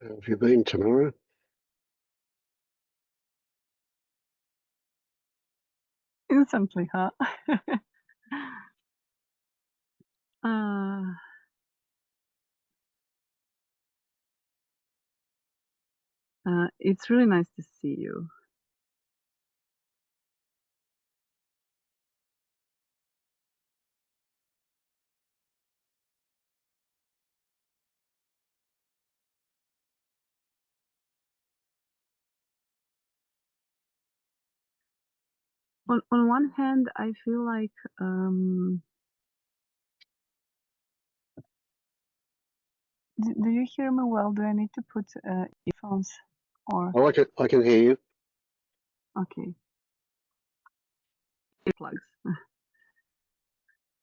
How have you been, Tamara? Instantly, huh? Uh, it's really nice to see you. On one hand, I feel like do you hear me well? Do I need to put earphones or I can hear you. okay, earplugs?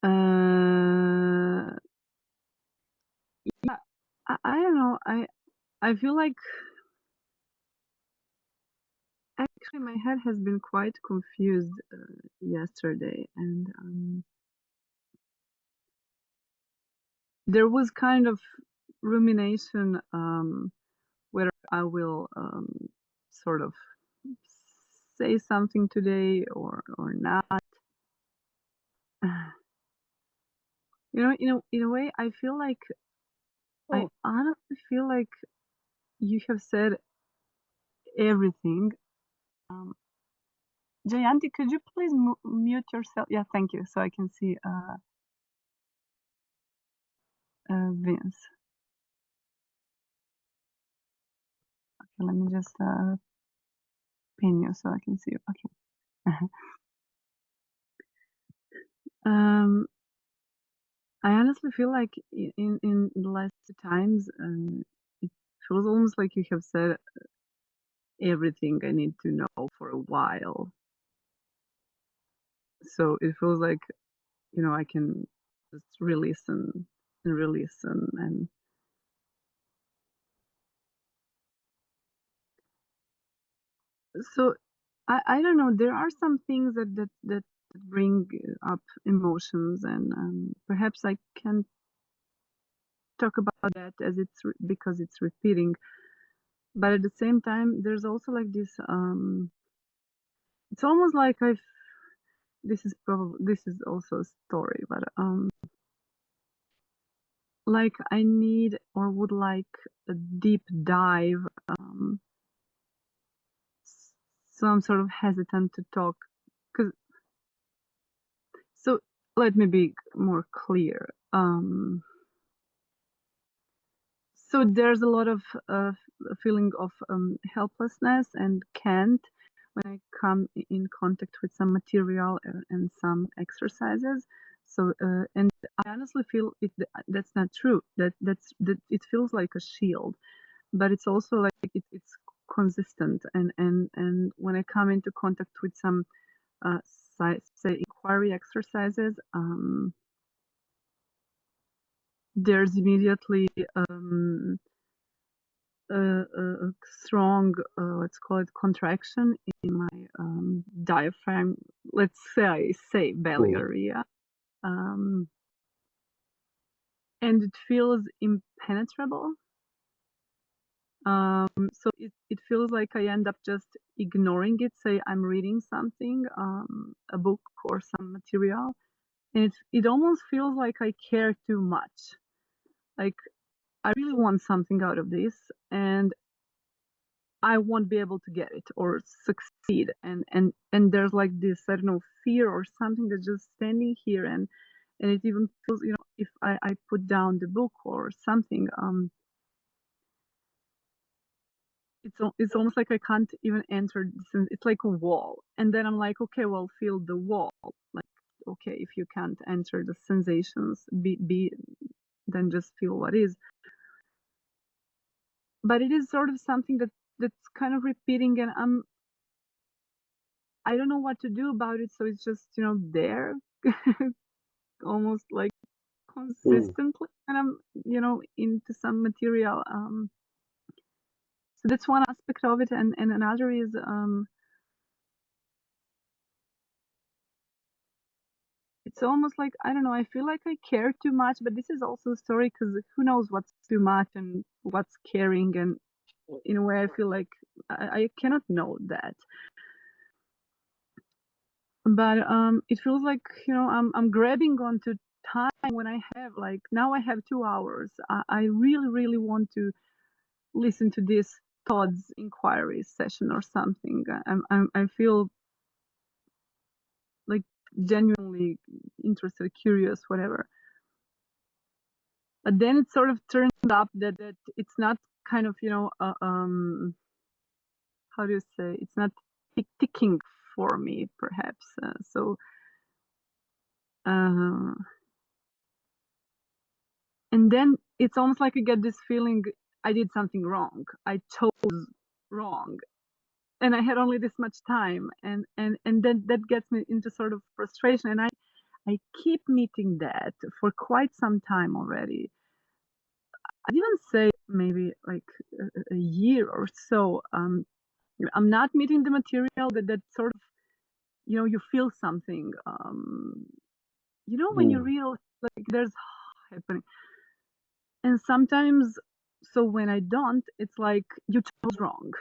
Uh, yeah, I don't know. I feel like actually my head has been quite confused yesterday, and there was kind of rumination whether I will sort of say something today or not. In a way, I Oh, honestly feel like you have said everything. Um, Jayanti, could you please mute yourself? Yeah, thank you, so I can see Vince. Okay, let me just pin you so I can see you. Okay. um, I honestly feel like in the last times, it feels almost like you have said everything I need to know for a while. So it feels like, I can just re-listen and so I don't know, there are some things that bring up emotions and perhaps I can talk about that as because it's repeating, but at the same time there's also like this it's almost like this is also a story, but like I need or would like a deep dive. So I'm sort of hesitant to talk. Cause so let me be more clear. So there's a lot of feeling of helplessness and can't when I come in contact with some material and some exercises. So and I honestly feel that's not true. That it feels like a shield, but it's also like it's consistent. And when I come into contact with some uh, say inquiry exercises, there's immediately a strong, let's call it contraction in my diaphragm, let's say belly mm, area. Um, and it feels impenetrable. So it feels like I end up just ignoring it. Say I'm reading something, a book or some material, and it almost feels like I care too much. Like I really want something out of this, and I won't be able to get it or succeed. And there's like this, I don't know, fear or something that's just standing here, and it even feels, if I put down the book or something, it's almost like I can't even enter this. It's like a wall, and then I'm like, okay, well, feel the wall. Like, okay, if you can't enter the sensations, be then just feel what is. But it is sort of something that's kind of repeating, and I don't know what to do about it. So it's just, there, almost like mm. consistently, and I'm, into some material. So that's one aspect of it, and another is it's almost like, I don't know, I feel like I care too much, but this is also a story because who knows what's too much and what's caring, and in a way I feel like I cannot know that. But it feels like, I'm grabbing onto time when I have, like, now I have 2 hours. I really, really want to listen to this Todd's inquiry session or something. I feel like genuinely interested, curious, whatever. But then it sort of turns up that it's not kind of, how do you say, it's not ticking for me, perhaps. Uh, and then it's almost like I get this feeling I did something wrong. I chose wrong. And I had only this much time. And then that gets me into sort of frustration. And I keep meeting that for quite some time already. I'd even say maybe like a year or so. I'm not meeting the material that sort of, you feel something. When you Mm. read, like, there's happening. And sometimes, so when I don't, it's like you chose wrong.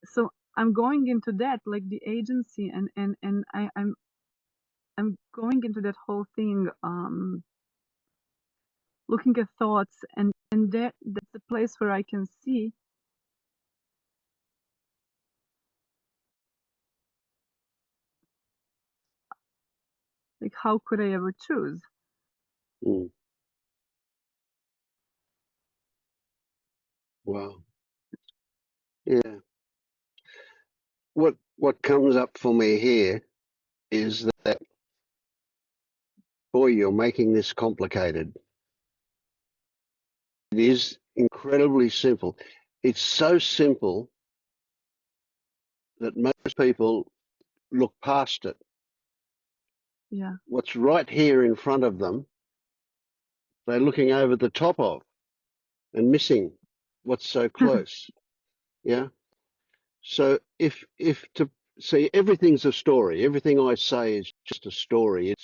So I'm going into that, like the agency, and I'm going into that whole thing, looking at thoughts, and that's the place where I can see, like, how could I ever choose? Mm. Wow. Yeah. What comes up for me here is that, boy, you're making this complicated. It is incredibly simple. It's so simple that most people look past it. Yeah. What's right here in front of them, they're looking over the top of and missing what's so close. Yeah. So if to see, everything's a story. Everything I say is just a story.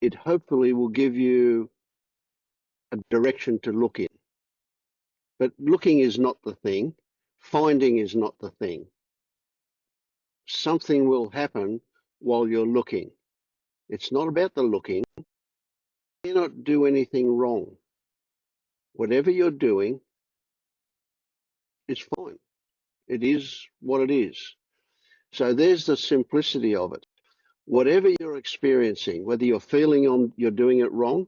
It hopefully will give you a direction to look in. But looking is not the thing. Finding is not the thing. Something will happen while you're looking. It's not about the looking. You cannot do anything wrong. Whatever you're doing is fine. It is what it is. So there's the simplicity of it. Whatever you're experiencing, whether you're feeling you're doing it wrong,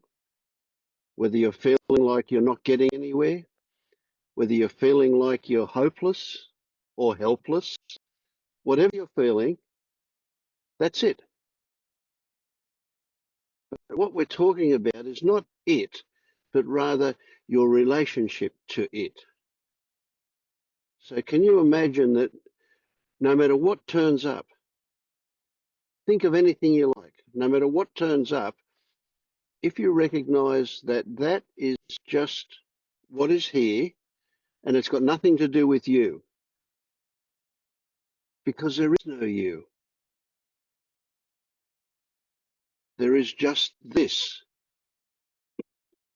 whether you're feeling like you're not getting anywhere, whether you're feeling like you're hopeless or helpless, whatever you're feeling, that's it. But what we're talking about is not it, but rather your relationship to it. So can you imagine that no matter what turns up, think of anything you like, no matter what turns up, if you recognize that that is just what is here and it's got nothing to do with you, because there is no you. There is just this.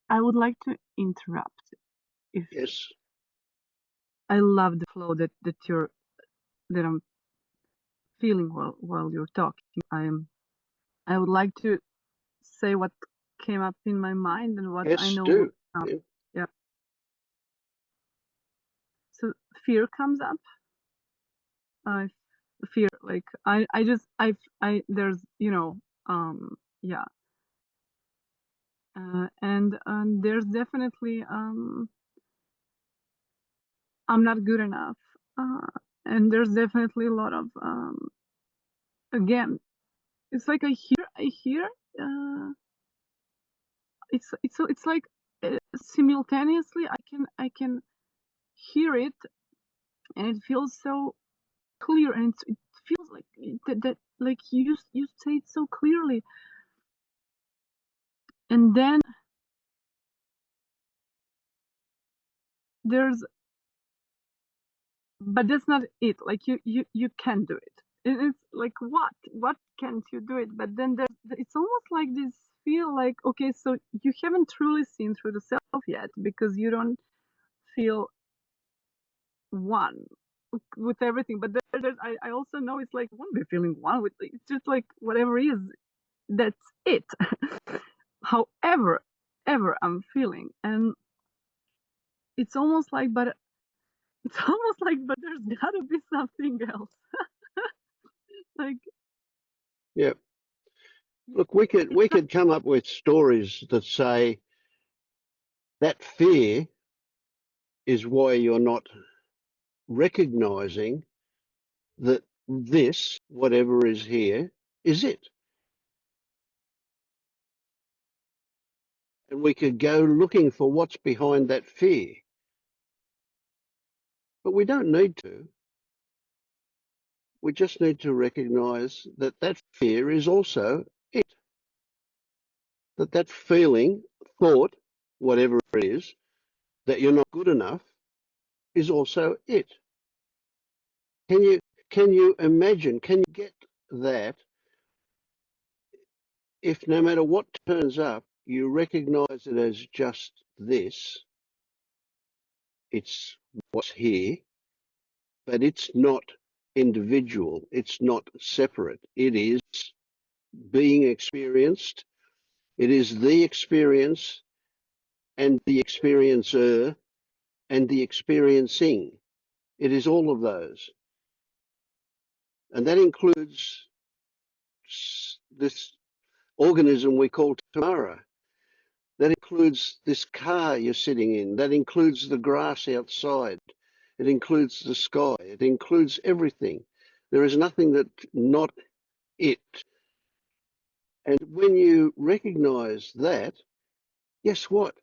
I would like to interrupt. If Yes. I love the flow that I'm feeling while you're talking. I would like to say what came up in my mind and what I Yes, know will do. come up. Yeah. Yeah. So fear comes up. I fear, like, I just there's, yeah. And there's definitely, I'm not good enough. Uh, and there's definitely a lot of, again, it's like I hear, uh, it's like, simultaneously I can hear it, and it feels so clear, and it feels like that like you say it so clearly, and then there's, but that's not it, like you can do it, and it's like, what can't you do it? But then it's almost like this feel like, okay, so you haven't truly seen through the self yet, because you don't feel one with everything. But I also know it's like I won't be feeling one with it's just like whatever is, that's it. However, ever I'm feeling, and it's almost like, but it's almost like, but there's gotta be something else. Like, Yeah. Look, we could come up with stories that say that fear is why you're not recognizing that this, whatever is here, is it. And we could go looking for what's behind that fear. But we don't need to. We just need to recognize that that fear is also it. That that feeling, thought, whatever it is, that you're not good enough is also it. Can you can you imagine, can you get that if no matter what turns up, you recognize it as just this, it's what's here, but it's not individual, it's not separate. It is being experienced, it is the experience and the experiencer and the experiencing. It is all of those. And that includes this organism we call Tamara. That includes this car you're sitting in. That includes the grass outside. It includes the sky. It includes everything. There is nothing that not it. And when you recognize that, guess what?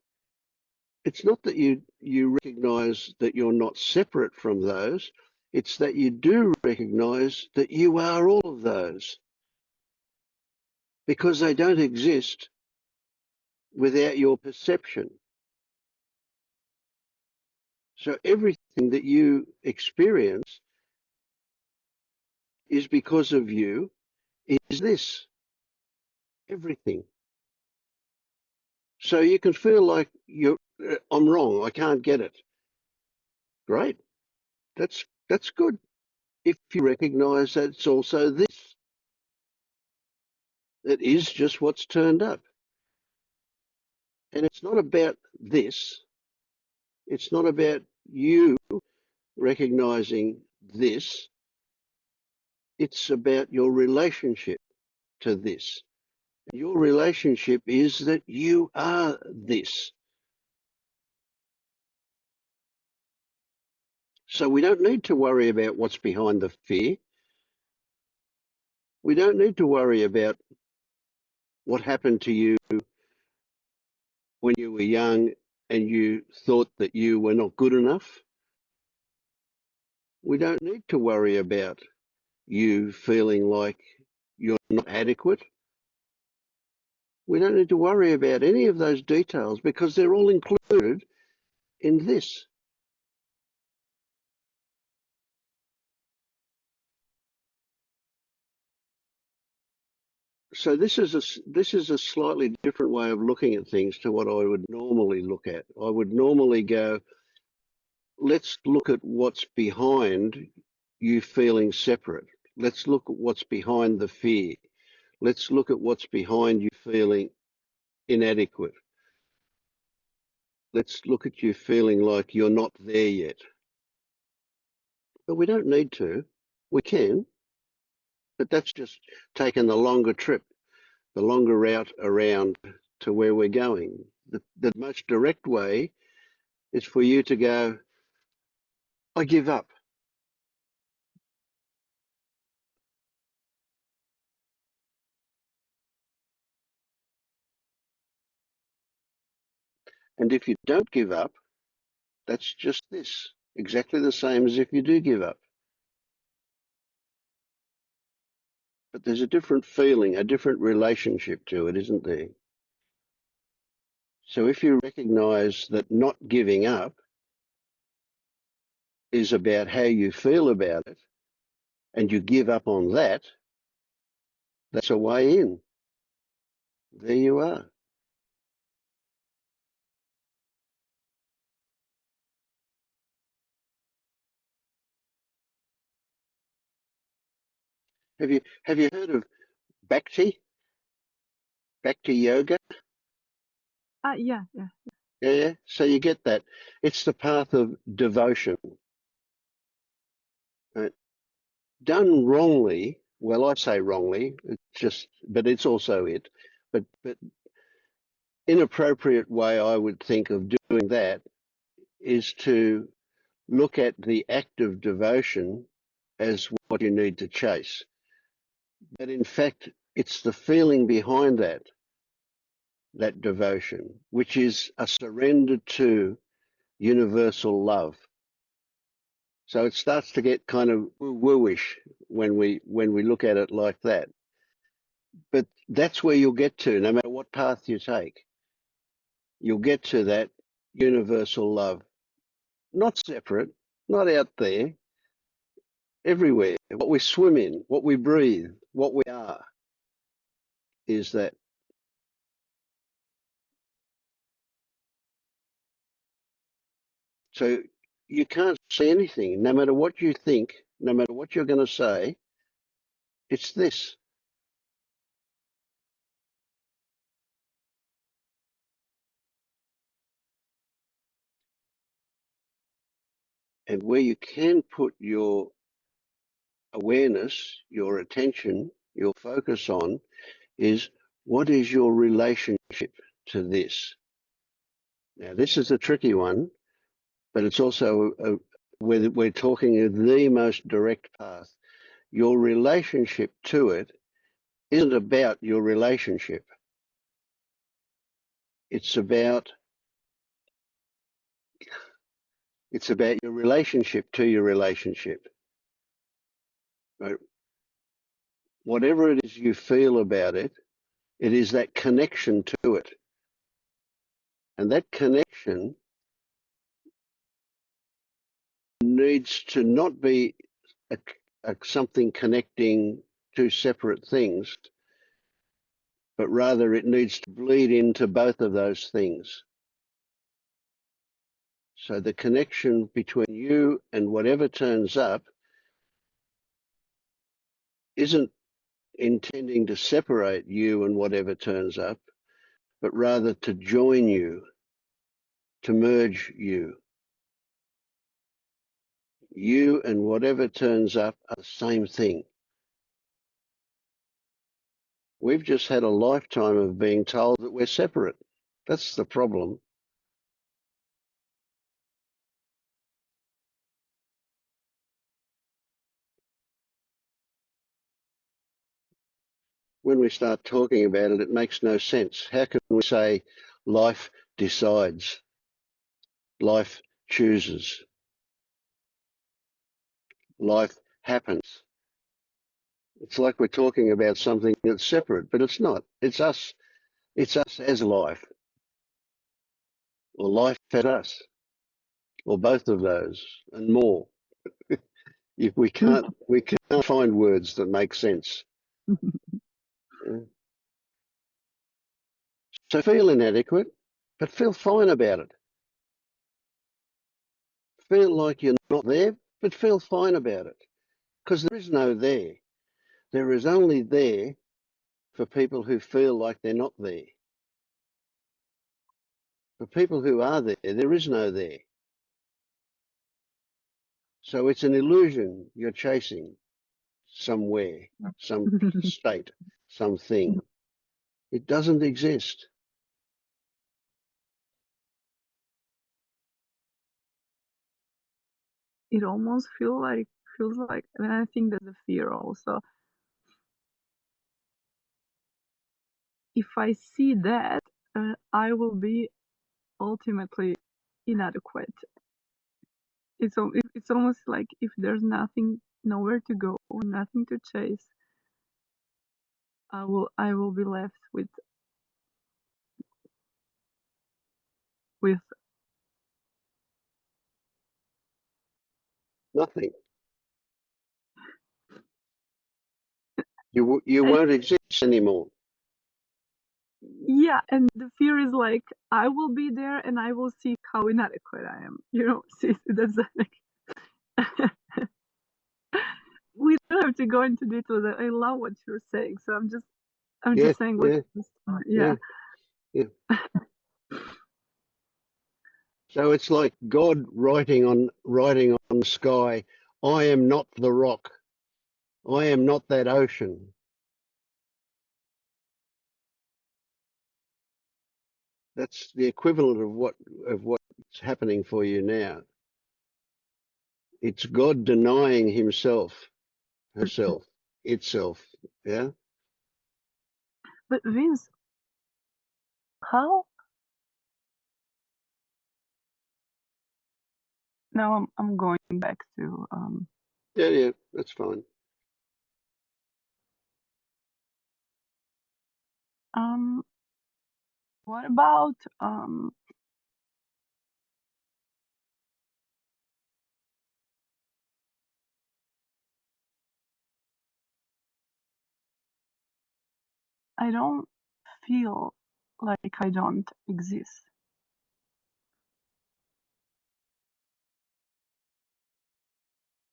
It's not that you recognize that you're not separate from those. It's that you do recognize that you are all of those because they don't exist without your perception. So everything that you experience is because of you, is this, everything. So you can feel like I'm wrong, I can't get it. Great, that's good. If you recognize that it's also this, it is just what's turned up. And it's not about this, it's not about you recognizing this, it's about your relationship to this. Your relationship is that you are this. So we don't need to worry about what's behind the fear. We don't need to worry about what happened to you when you were young and you thought that you were not good enough. We don't need to worry about you feeling like you're not adequate. We don't need to worry about any of those details because they're all included in this. So this is a slightly different way of looking at things to what I would normally look at. I would normally go, let's look at what's behind you feeling separate. Let's look at what's behind the fear. Let's look at what's behind you feeling inadequate. Let's look at you feeling like you're not there yet. But we don't need to. We can, but that's just taking the longer trip, the longer route around to where we're going. The most direct way is for you to go, I give up. And if you don't give up, that's just this, exactly the same as if you do give up. But there's a different feeling, a different relationship to it, isn't there? So if you recognize that not giving up is about how you feel about it, and you give up on that, that's a way in. There you are. Have you heard of Bhakti? Bhakti yoga? Yeah, yeah. Yeah, yeah. So you get that. It's the path of devotion. Right? Done wrongly, well, I say wrongly, it's just, but it's also it. But inappropriate way I would think of doing that is to look at the act of devotion as what you need to chase. But in fact, it's the feeling behind that devotion, which is a surrender to universal love. So it starts to get kind of woo-ish when we look at it like that. But that's where you'll get to, no matter what path you take. You'll get to that universal love, not separate, not out there, everywhere. What we swim in, what we breathe, what we are is that. So you can't say anything, no matter what you think, no matter what you're going to say, it's this. And where you can put your awareness, your attention, your focus on is what is your relationship to this? Now, this is a tricky one, but it's also we're talking of the most direct path. Your relationship to it isn't about your relationship. It's about your relationship to your relationship. Right? Whatever it is you feel about it, it is that connection to it. And that connection needs to not be a, something connecting two separate things, but rather it needs to bleed into both of those things. So the connection between you and whatever turns up isn't intending to separate you and whatever turns up, but rather to join you, to merge you. You and whatever turns up are the same thing. We've just had a lifetime of being told that we're separate. That's the problem. When we start talking about it, it makes no sense. How can we say life decides, life chooses, life happens? It's like we're talking about something that's separate, but it's not. It's us. It's us as life, or life as us, or both of those and more. If we can't find words that make sense. Yeah. So feel inadequate, but feel fine about it. Feel like you're not there, but feel fine about it. Because there is no there. There is only there for people who feel like they're not there. For people who are there, there is no there. So it's an illusion you're chasing somewhere, some state, something. It doesn't exist. It almost feels like, and I think that's a fear also. If I see that, I will be ultimately inadequate. It's almost like if there's nothing, nowhere to go, or nothing to chase, I will be left with Nothing. You and won't exist anymore. yeah, and the fear is like I will be there and I will see how inadequate I am. See, that's like we don't have to go into details. I love what you're saying. So I'm Yeah, just saying what yeah, you yeah. yeah, yeah. So it's like God writing on the sky, I am not the rock. I am not that ocean. That's the equivalent of what's happening for you now. It's God denying himself, herself, itself. Yeah. But Vince, how now I'm going back to Yeah, yeah, that's fine. um what about I don't feel like I don't exist,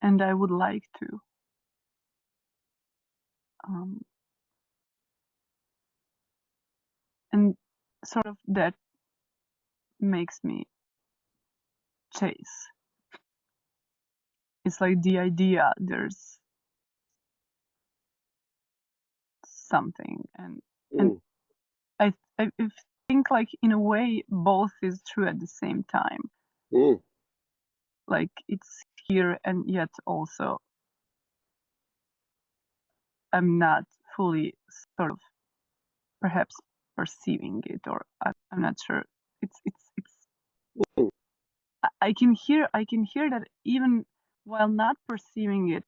and I would like to. Um, and sort of that makes me chase. It's like the idea there's something, and Mm, I think like in a way both is true at the same time. mm, Like it's here and yet also I'm not fully sort of perhaps perceiving it, or I'm not sure. It's mm, I can hear that even while not perceiving it,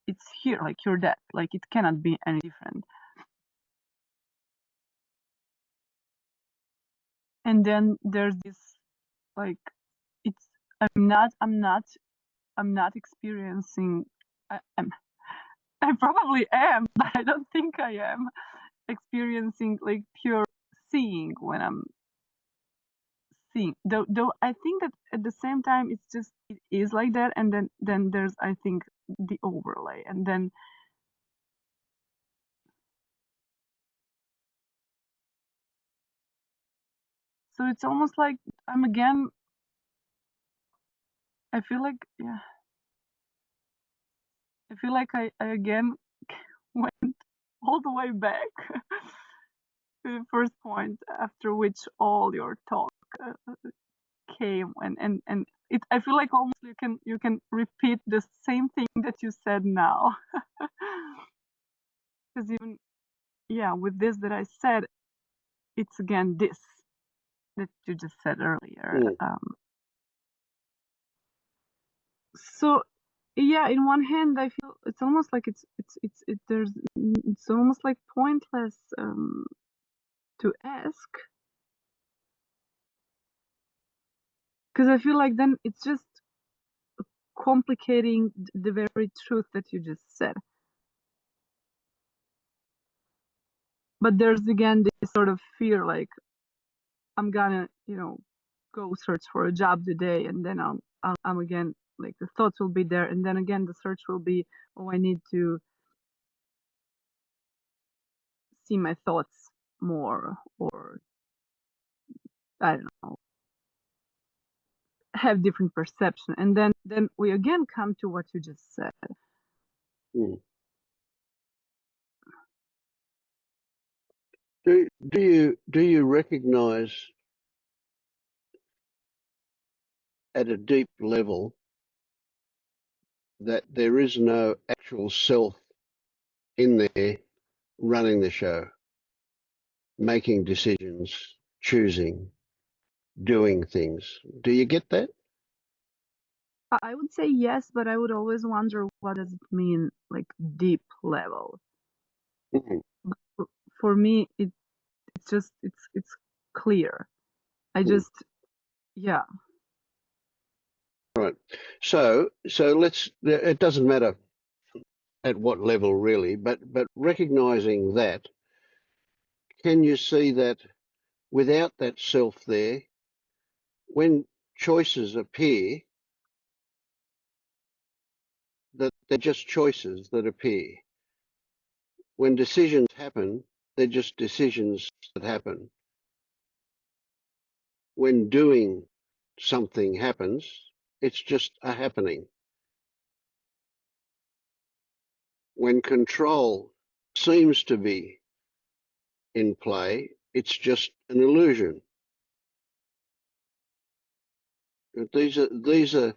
it's here, like you're dead, like it cannot be any different. And then there's this like it's I'm not experiencing I'm I probably am, but I don't think I am experiencing like pure seeing when I'm seeing. Though I think that at the same time it's just it is like that, and then there's I think the overlay, and then so it's almost like I'm again. I feel like yeah, I feel like I again went all the way back to the first point after which all your talk came, and it I feel like almost you can repeat the same thing that you said now. Because even yeah, with this that I said, it's again this that you just said earlier. mm, So yeah, in one hand I feel it's almost like it's almost like pointless to ask, because I feel like then it's just complicating the very truth that you just said. But there's again this sort of fear, like I'm gonna, go search for a job today, and then I'm again like the thoughts will be there, and then again the search will be, oh, I need to see my thoughts more, or I don't know, have different perception, and then we again come to what you just said. mm. Do you recognize at a deep level that there is no actual self in there running the show, making decisions, choosing, doing things? Do you get that? I would say yes, but I would always wonder what does it mean, like deep level. Mm, For me, it's just it's clear. I mm. just yeah. Right. So let's. It doesn't matter at what level really, but recognizing that, can you see that without that self there, when choices appear, they're just choices that appear. When decisions happen, they're just decisions that happen. When doing something happens, it's just a happening. When control seems to be in play, it's just an illusion. These are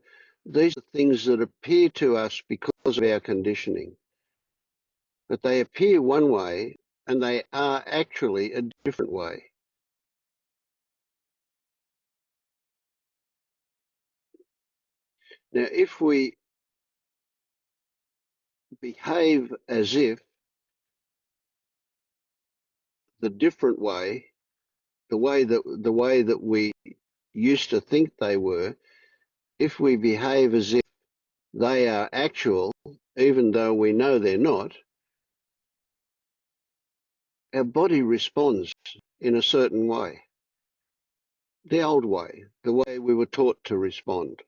things that appear to us because of our conditioning, but they appear one way and they are actually a different way. Now, if we behave as if the different way, the way that we used to think they were, if we behave as if they are actual, even though we know they're not, our body responds in a certain way. The old way, the way we were taught to respond,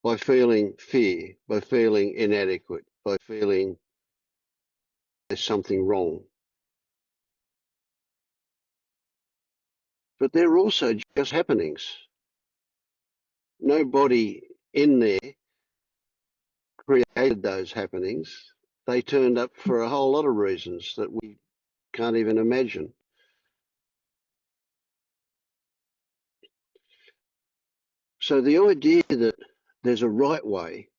by feeling fear, by feeling inadequate, by feeling there's something wrong. But they're also just happenings. Nobody in there created those happenings. They turned up for a whole lot of reasons that we can't even imagine. So the idea that there's a right way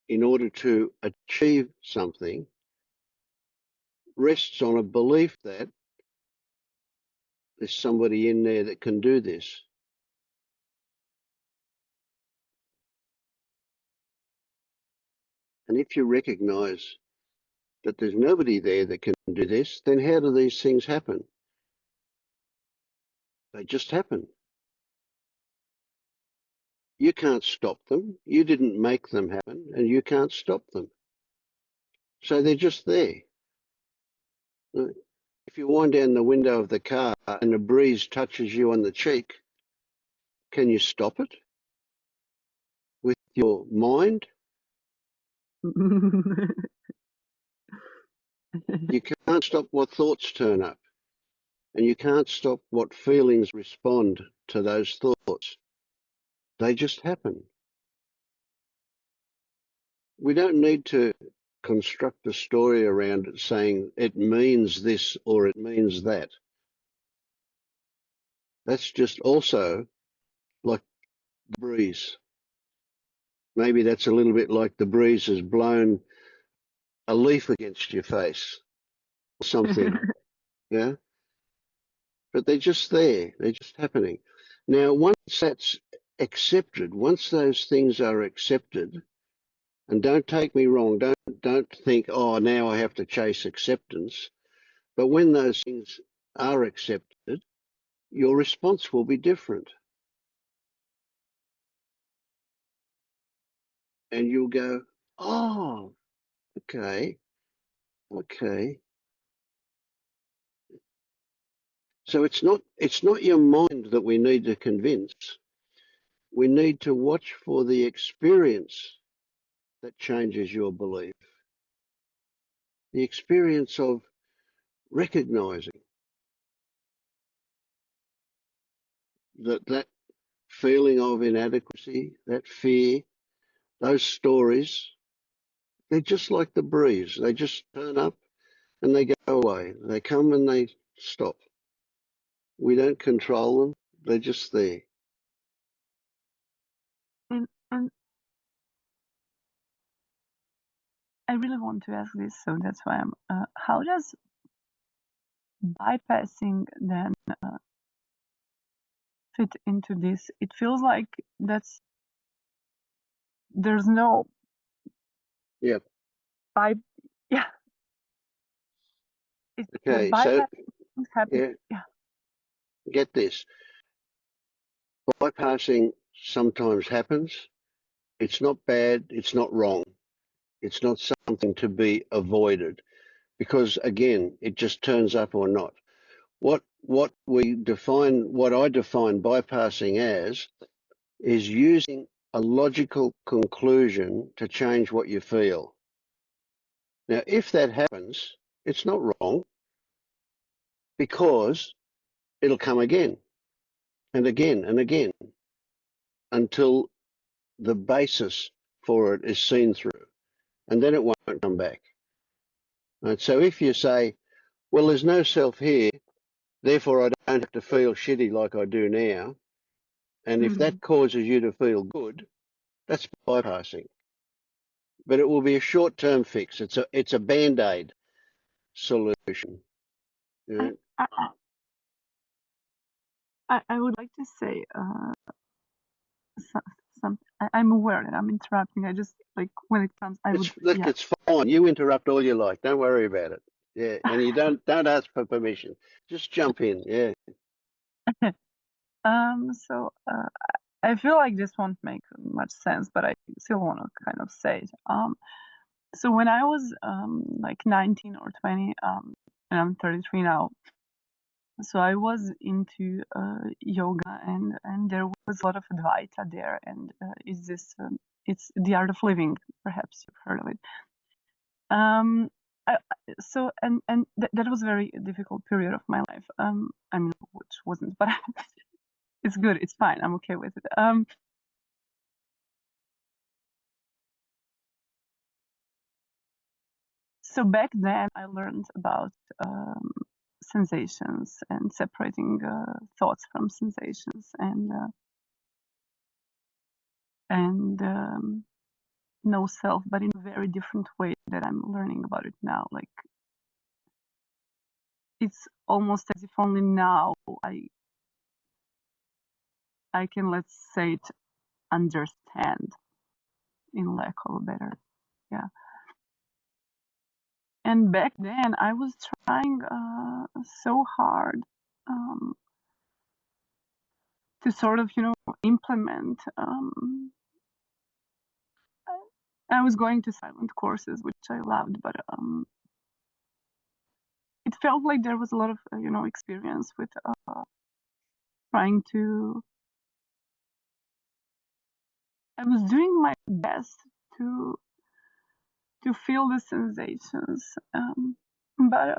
in order to achieve something rests on a belief that there's somebody in there that can do this. And if you recognize that there's nobody there that can do this, then how do these things happen? They just happen. You can't stop them. You didn't make them happen, and you can't stop them. So they're just there. If you wind down the window of the car and a breeze touches you on the cheek, can you stop it with your mind? You can't stop what thoughts turn up, and you can't stop what feelings respond to those thoughts. They just happen. We don't need to construct a story around it saying it means this or it means that. That's just also like the breeze. Maybe that's a little bit like the breeze has blown a leaf against your face or something. Yeah. But they're just there. They're just happening. Now, once that's accepted, once those things are accepted, and don't take me wrong, don't think, oh, now I have to chase acceptance. But when those things are accepted, your response will be different. And you'll go, oh, okay, okay. So it's not your mind that we need to convince. We need to watch for the experience that changes your belief. The experience of recognizing that feeling of inadequacy, that fear, those stories, they're just like the breeze. They just turn up and they go away. They come and they stop. We don't control them. They're just there. And I really want to ask this, so that's why I'm. How does bypassing then fit into this? It feels like there's no Yeah. by yeah. With Okay. So bypassing things happen. yeah, Yeah. get this. Bypassing sometimes happens. It's not bad. It's not wrong. It's not something to be avoided because again, it just turns up or not. What I define bypassing as is using a logical conclusion to change what you feel. Now, if that happens, it's not wrong because it'll come again and again and again until the basis for it is seen through, and then it won't come back. Right? So if you say, well, there's no self here, therefore I don't have to feel shitty like I do now, and if Mhm. that causes you to feel good, that's bypassing. But it will be a short-term fix. It's a band-aid solution. You I, know? I, I would like to say so, some. I'm aware that I'm interrupting. I just like when it comes, I would, It's look, yeah. it's fine. You interrupt all you like. Don't worry about it. Yeah, and you don't ask for permission. Just jump in. Yeah. So I feel like this won't make much sense, but I still want to kind of say it. So when I was like 19 or 20, and I'm 33 now, so I was into yoga, and there was a lot of Advaita there, and is this it's the art of living. Perhaps you've heard of it. Um, so that was a very difficult period of my life. I mean, which wasn't, but it's good. It's fine. I'm okay with it. So back then, I learned about sensations and separating thoughts from sensations, and no self, but in a very different way that I'm learning about it now. Like it's almost as if only now I can, let's say it, understand, in lack of a better, yeah. And back then I was trying so hard um, to sort of, implement. I was going to silent courses, which I loved, but it felt like there was a lot of, experience with trying to. I was doing my best to to feel the sensations, but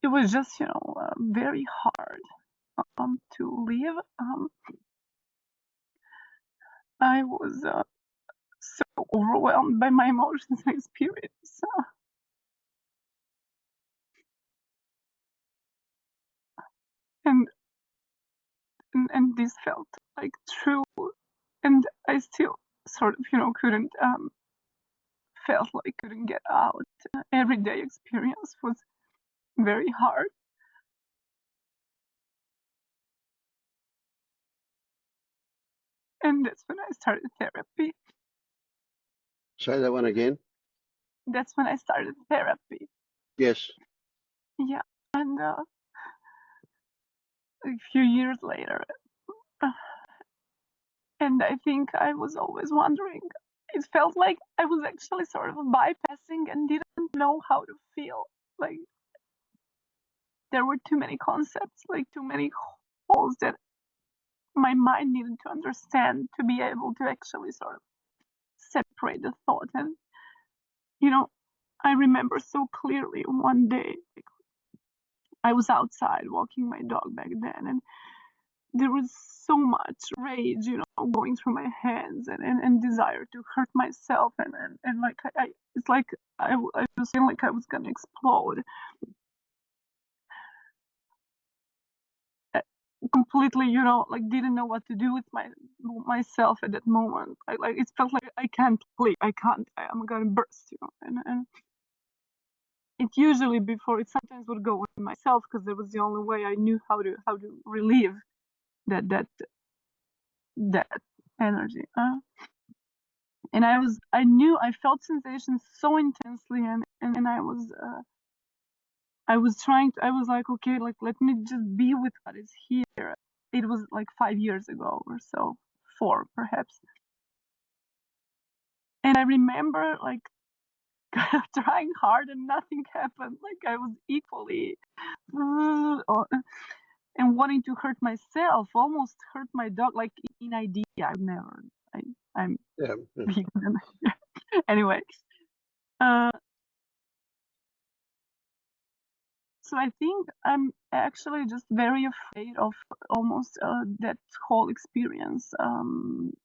it was just, very hard to live. I was so overwhelmed by my emotions and experience, and, and this felt like true, and I still sort of, couldn't felt like couldn't get out. Everyday experience was very hard, and that's when I started therapy. Say that one again. That's when I started therapy. Yes. Yeah, and a few years later, uh, and I think I was always wondering. It felt like I was actually sort of bypassing and didn't know how to feel. Like there were too many concepts, like too many holes that my mind needed to understand to be able to actually sort of separate the thought. And you know, I remember so clearly one day, like, I was outside walking my dog back then, and there was so much rage, going through my hands, and desire to hurt myself, and like it's like I was feeling like I was gonna explode. Uh, Completely, like didn't know what to do with myself at that moment. Like it felt like I can't live, I can't, I'm gonna burst, and it usually before it sometimes would go on myself because that was the only way I knew how to relieve that energy. And I felt sensations so intensely, and I was trying to, I was like, okay, like let me just be with what is here. It was like 5 years ago or so, 4 perhaps. And I remember like trying hard and nothing happened. Like I was equally and wanting to hurt myself, almost hurt my dog, like in idea. I would never. I'm Yeah. vegan. Anyway, uh, so I think I'm actually just very afraid of almost that whole experience,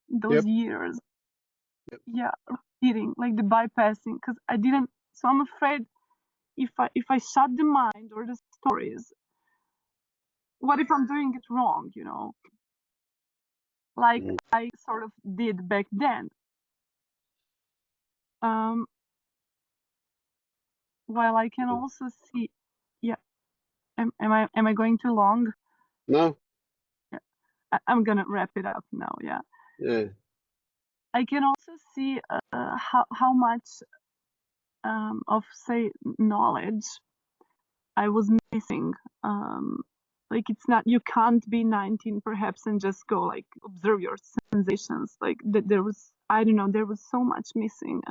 those Yep. years. Yep. Yeah, repeating, like the bypassing, because I didn't. So I'm afraid if I shut the mind or the stories, what if I'm doing it wrong? Like Mm. I sort of did back then. Um, while I can also see, yeah. Am I going too long? No. Yeah. I'm gonna wrap it up now. Yeah. Yeah. I can also see how much of say knowledge I was missing. Um, like it's not, you can't be 19 perhaps and just go like observe your sensations. Like that there was, I don't know, there was so much missing.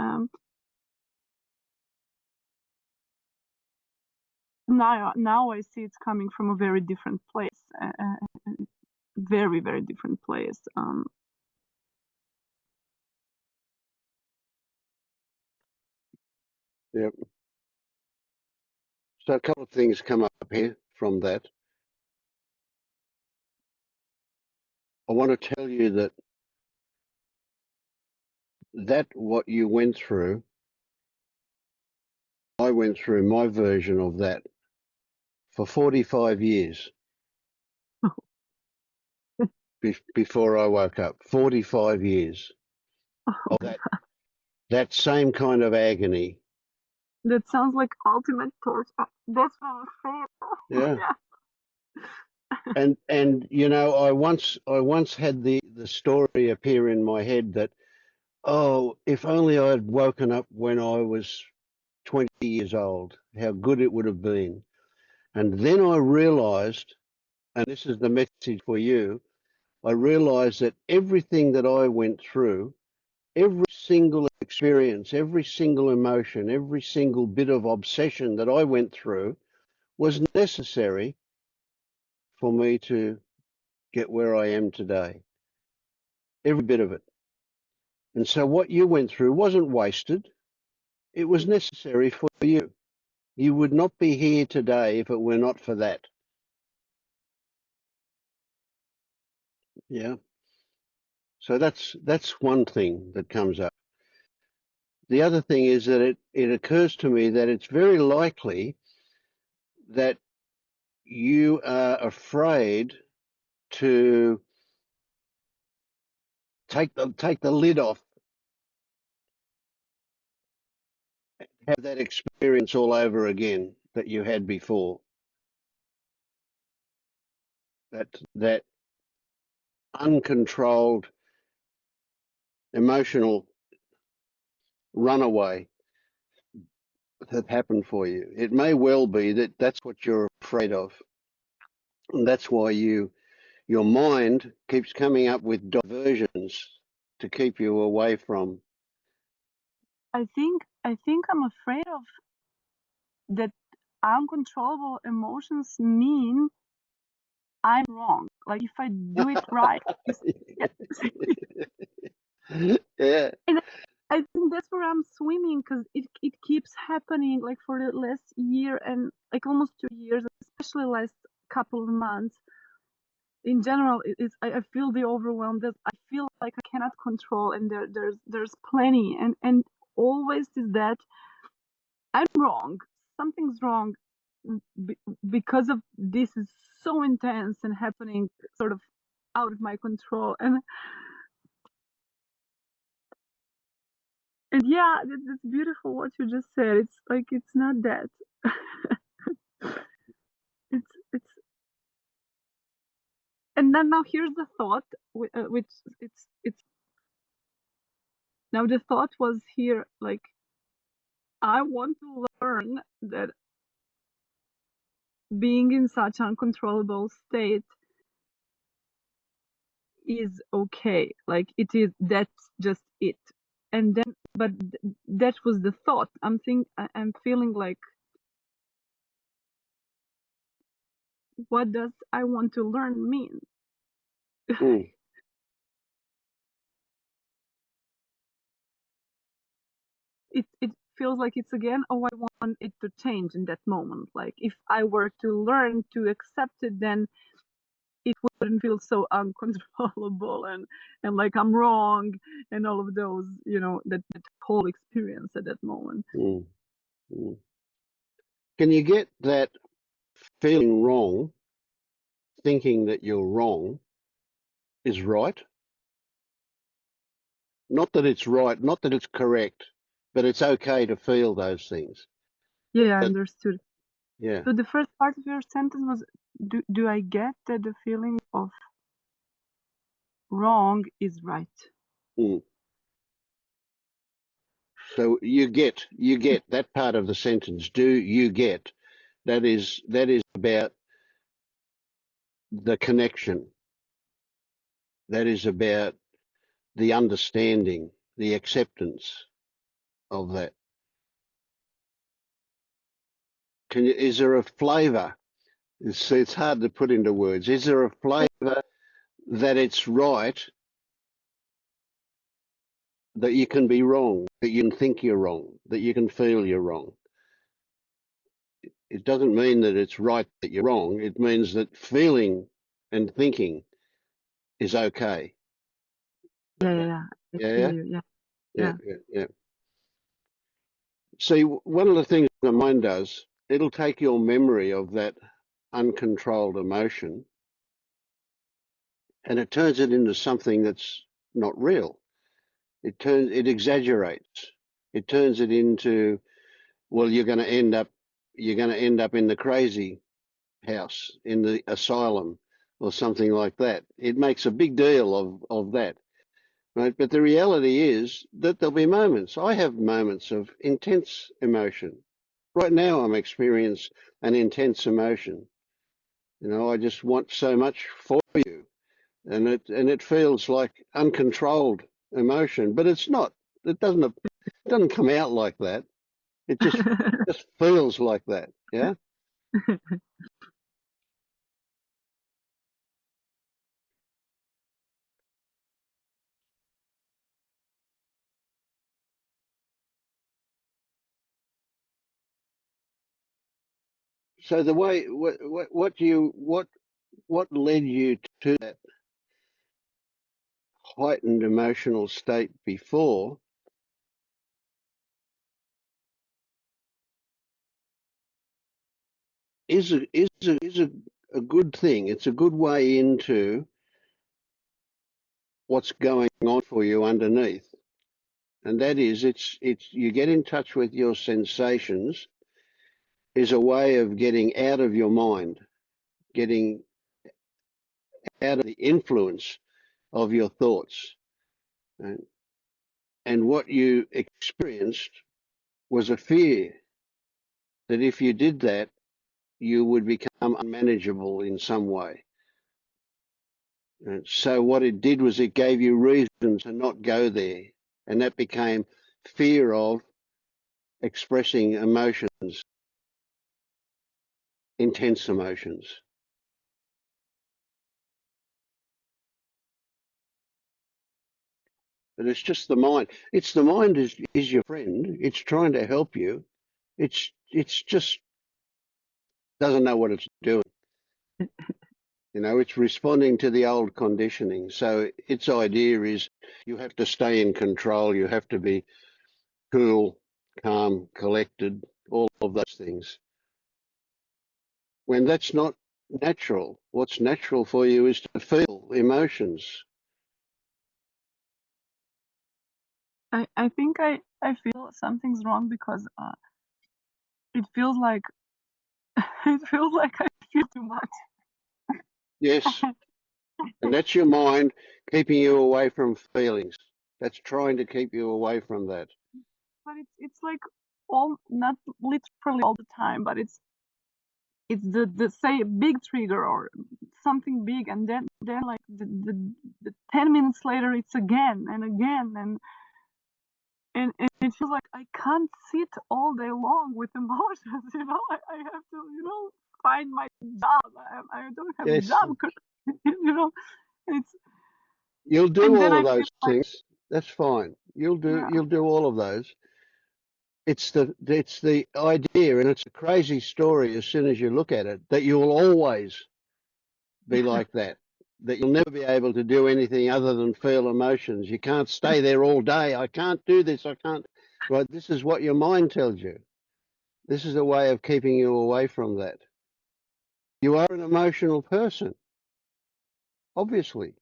Now I see it's coming from a very different place, very very different place. Yep. So a couple of things come up here from that. I want to tell you that what you went through, I went through my version of that for 45 years before I woke up. 45 years Oh of my that same kind of agony. That sounds like ultimate torture. That's what I'm afraid of. Yeah. Yeah. And I once had the story appear in my head that, oh, if only I had woken up when I was 20 years old, how good it would have been. And then I realized, and this is the message for you, I realized that everything that I went through, every single experience, every single emotion, every single bit of obsession that I went through was necessary for me to get where I am today. Every bit of it. And so what you went through wasn't wasted. It was necessary for you. You would not be here today if it were not for that. Yeah. So that's one thing that comes up. The other thing is that it occurs to me that it's very likely that you are afraid to take the lid off, have that experience all over again that you had before. That uncontrolled emotional runaway that happened for you. It may well be that that's what you're afraid of. And that's why your mind keeps coming up with diversions to keep you away from. I think I'm afraid of that uncontrollable emotions mean I'm wrong. Like if I do it right, yeah. Yeah, And I think that's where I'm swimming because it keeps happening like for the last year and like almost 2 years, especially last couple of months. In general, I feel the overwhelm that I feel like I cannot control, and there's plenty, and always is that I'm wrong, something's wrong, be, because of this is so intense and happening sort of out of my control, and yeah, it's beautiful what you just said. It's like it's not that. It's and then now here's the thought, which it's now the thought was here like I want to learn that being in such uncontrollable state is okay, like it is, that's just it. And then but that was the thought. I'm feeling like what does I want to learn mean? Mm, It feels like it's again, oh, I want it to change in that moment. Like if I were to learn to accept it, then it wouldn't feel so uncontrollable and like I'm wrong and all of those, that whole experience at that moment. mm, mm. Can you get that feeling wrong, thinking that you're wrong, is right? Not that it's right, not that it's correct, but it's okay to feel those things. Yeah, I But understood. yeah, So the first part of your sentence was, do I get that the feeling of wrong is right? mm. So you get that part of the sentence. Do you get? That is about the connection. That is about the understanding, the acceptance of that. Is there a flavour? It's hard to put into words. Is there a flavour that it's right, that you can be wrong, that you can think you're wrong, that you can feel you're wrong? It doesn't mean that it's right that you're wrong. It means that feeling and thinking is okay. Yeah, yeah, yeah. I feel Yeah, you. Yeah, yeah, yeah. yeah, yeah. See, one of the things the mind does, it'll take your memory of that uncontrolled emotion and it turns it into something that's not real. It exaggerates. It turns it into, well, you're going to end up in the crazy house, in the asylum, or something like that. It makes a big deal of that, right? But the reality is that there'll be moments. I have moments of intense emotion. Right now, I'm experiencing an intense emotion. I just want so much for you, and it feels like uncontrolled emotion, but it's not. It doesn't come out like that. It just feels like that. Yeah. So the way what led you to that heightened emotional state before is a good thing. It's a good way into what's going on for you underneath, and that is it's you get in touch with your sensations is a way of getting out of your mind, getting out of the influence of your thoughts. And, and what you experienced was a fear that if you did that, you would become unmanageable in some way. And so what it did was it gave you reason to not go there. And that became fear of expressing emotions, intense emotions. But it's just the mind. It's the mind is your friend. It's trying to help you. It's just doesn't know what it's doing. It's responding to the old conditioning. So its idea is you have to stay in control. You have to be cool, calm, collected, all of those things. When that's not natural, what's natural for you is to feel emotions. I think I feel something's wrong because it feels like it feels like I feel too much. Yes, and that's your mind keeping you away from feelings. That's trying to keep you away from that. But it's like all, not literally all the time, but it's the say big trigger or something big, and then like the 10 minutes later it's again and again, and it feels like I can't sit all day long with emotions. I have to find my job. I don't have a Yes, job. You know, it's you'll do and then all I of feel those like things. That's fine. yeah, You'll do all of those. It's the idea, and it's a crazy story as soon as you look at it, that you'll always be like that. That you'll never be able to do anything other than feel emotions. You can't stay there all day. I can't do this. I can't. Right. This is what your mind tells you. This is a way of keeping you away from that. You are an emotional person, obviously,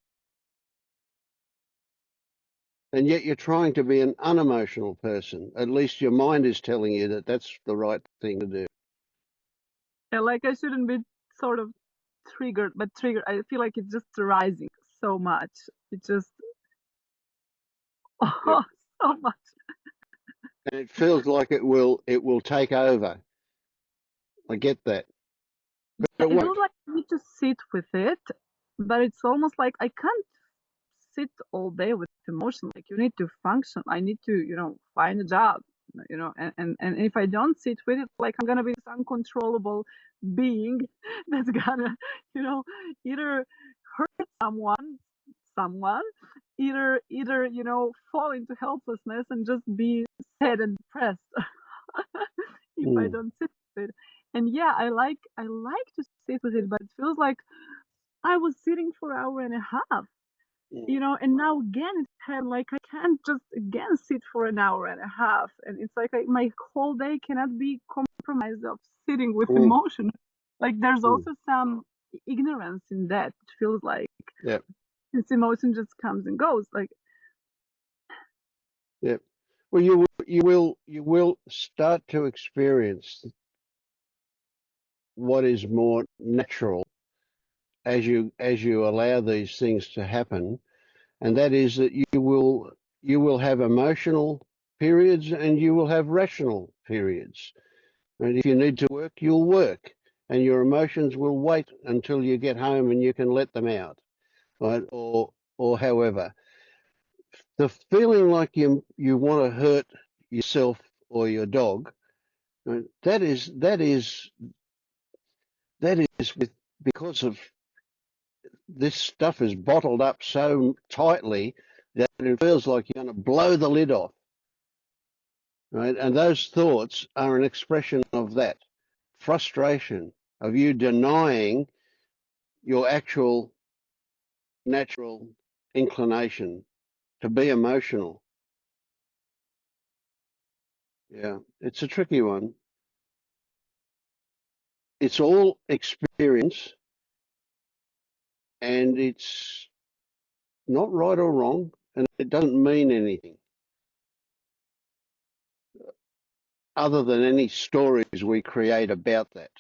and yet you're trying to be an unemotional person. At least your mind is telling you that that's the right thing to do. like I shouldn't be sort of triggered, but triggered. I feel like it's just rising so much. It just Yep. oh, so much. And it feels like it will take over. I get that, but it It feels won't. like I need to sit with it, but it's almost like I can't sit all day with emotion. Like you need to function. I need to, find a job, and if I don't sit with it, like I'm gonna be this uncontrollable being that's gonna, you know, either hurt someone, either, fall into helplessness and just be sad and depressed if I Mm, don't sit with it. And yeah, I like to sit with it, but it feels like I was sitting for an hour and a half, mm, and now again it's kind of like I can't just again sit for an hour and a half, and it's like my whole day cannot be compromised of sitting with mm, emotion. Like there's mm. also some ignorance in that. It feels like Yeah, this emotion just comes and goes. Like yeah. Well, you will start to experience what is more natural as you allow these things to happen, and that is that you will have emotional periods and you will have rational periods. And if you need to work, you'll work, and your emotions will wait until you get home and you can let them out, right? Or however, the feeling like you want to hurt yourself or your dog, right? That is because of this stuff is bottled up so tightly that it feels like you're going to blow the lid off, right? And those thoughts are an expression of that frustration, of you denying your actual natural inclination to be emotional. Yeah, it's a tricky one. It's all experience, and it's not right or wrong, and it doesn't mean anything other than any stories we create about that.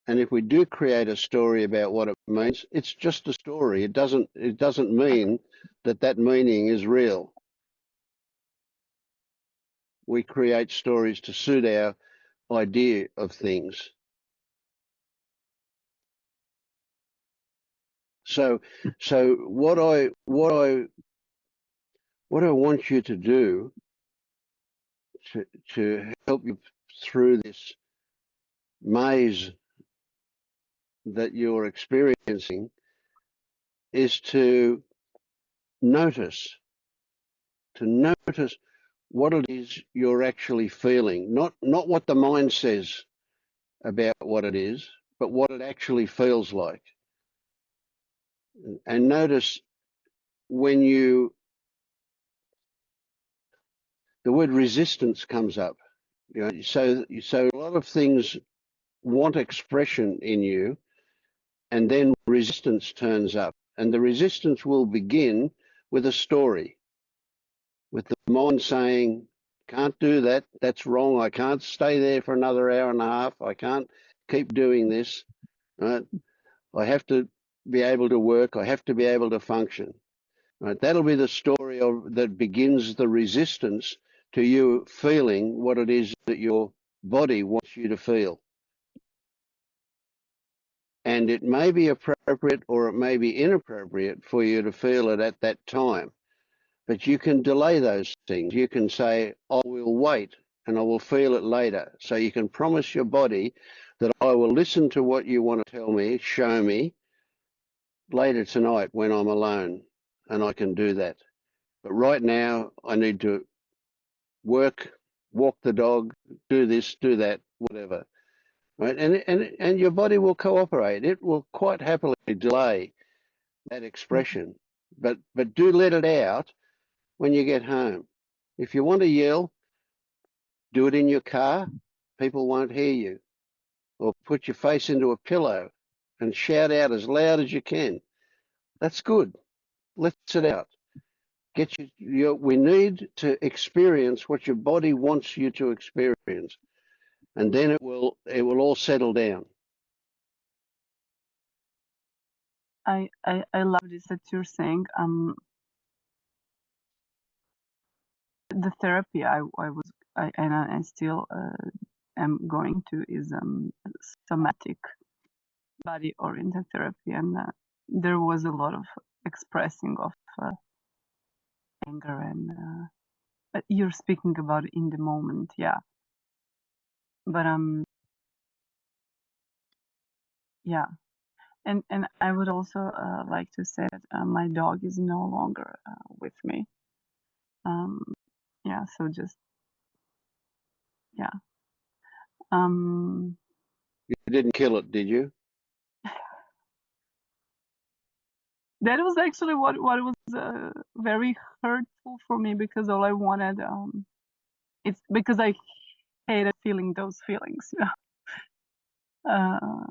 And if we do create a story about what it means, it's just a story. It doesn't mean that that meaning is real. We create stories to suit our idea of things. So so what I want you to do to help you through this maze that you're experiencing is notice to notice what it is you're actually feeling, not what the mind says about what it is, but what it actually feels like. And notice when the word resistance comes up. So a lot of things want expression in you, and then resistance turns up, and the resistance will begin with a story, with the mind saying, "Can't do that. That's wrong. I can't stay there for another hour and a half. I can't keep doing this. Right? I have to be able to work. I have to be able to function." Right? That'll be the story that begins the resistance to you feeling what it is that your body wants you to feel. And it may be appropriate or it may be inappropriate for you to feel it at that time. But you can delay those things. You can say, I will wait and I will feel it later. So you can promise your body that I will listen to what you want to tell me, show me later tonight when I'm alone, and I can do that. But right now, I need to work, walk the dog, do this, do that, whatever. Right? And your body will cooperate. It will quite happily delay that expression, but do let it out when you get home. If you want to yell, do it in your car. People won't hear you. Or put your face into a pillow and shout out as loud as you can. That's good. Let it out. We need to experience what your body wants you to experience, and then it will all settle down. I love this that you're saying. The therapy I still am going to is somatic body oriented therapy, and there was a lot of expressing of anger and you're speaking about in the moment, yeah. But yeah, and I would also like to say that my dog is no longer with me. Um, yeah, so just yeah. Um, You didn't kill it, did you? that was actually what was very hurtful for me, because all I wanted it's because I hated feeling those feelings. Uh,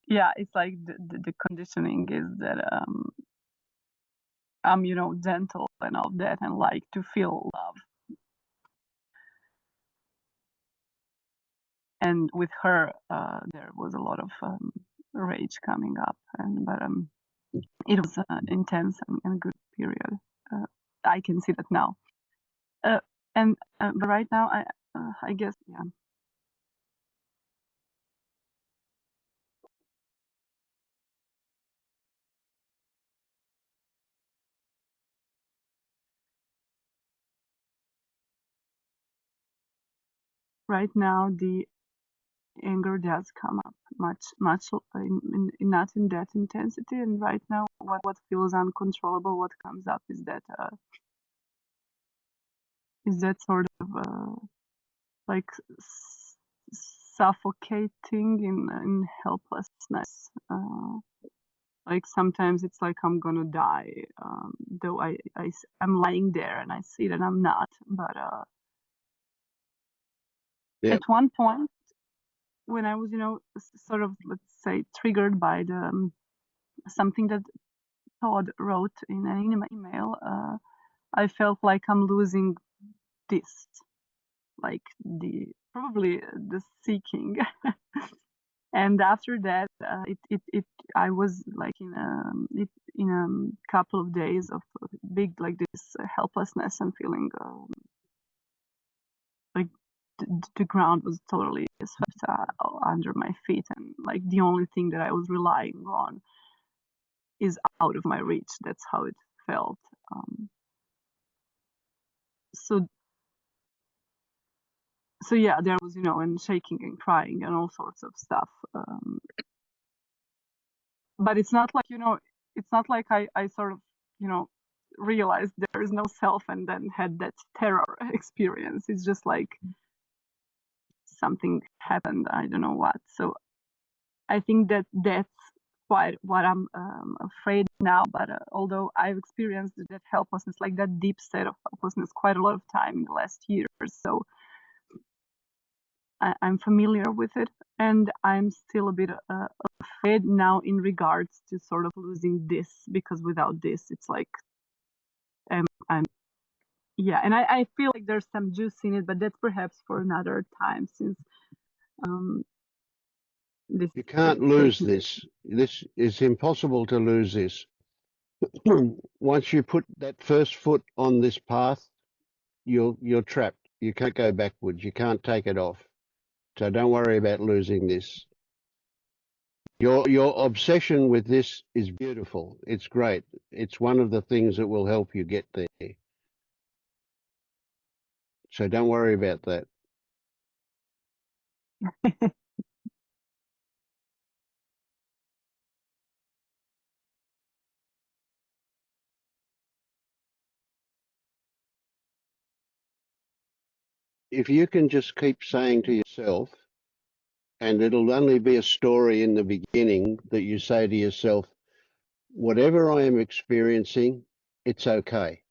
yeah, it's like the conditioning is that I'm gentle and all that and like to feel love. And with her, there was a lot of rage coming up, and but it was intense and good period. Uh, I can see that now. Uh, and but right now, I guess, yeah. Right now, the anger does come up much not in that intensity. And right now, what feels uncontrollable, what comes up is that sort of like suffocating in helplessness. Like sometimes it's like I'm gonna die, though I'm lying there and I see that I'm not. But Yeah. at one point, when I was, sort of, let's say, triggered by the something that Todd wrote in an email, I felt like I'm losing this, like the probably the seeking. And after that, I was like in a couple of days of big like this helplessness and feeling like the ground was totally swept under my feet, and like the only thing that I was relying on is out of my reach. That's how it felt. Um, so so yeah, there was, and shaking and crying and all sorts of stuff. But it's not like, it's not like I sort of, realized there is no self and then had that terror experience. It's just like something happened. I don't know what. So I think that that's quite what I'm afraid now. But although I've experienced that helplessness, like that deep state of helplessness, quite a lot of time in the last years, so I'm familiar with it, and I'm still a bit afraid now in regards to sort of losing this, because without this, it's like I'm yeah, and I feel like there's some juice in it, but that's perhaps for another time, since um, this You can't is lose taking. this. This is impossible to lose this. Once you put that first foot on this path, you're trapped. You can't go backwards. You can't take it off. So don't worry about losing this. Your obsession with this is beautiful. It's great. It's one of the things that will help you get there. So don't worry about that. If you can just keep saying to yourself, and it'll only be a story in the beginning that you say to yourself, whatever I am experiencing, it's okay.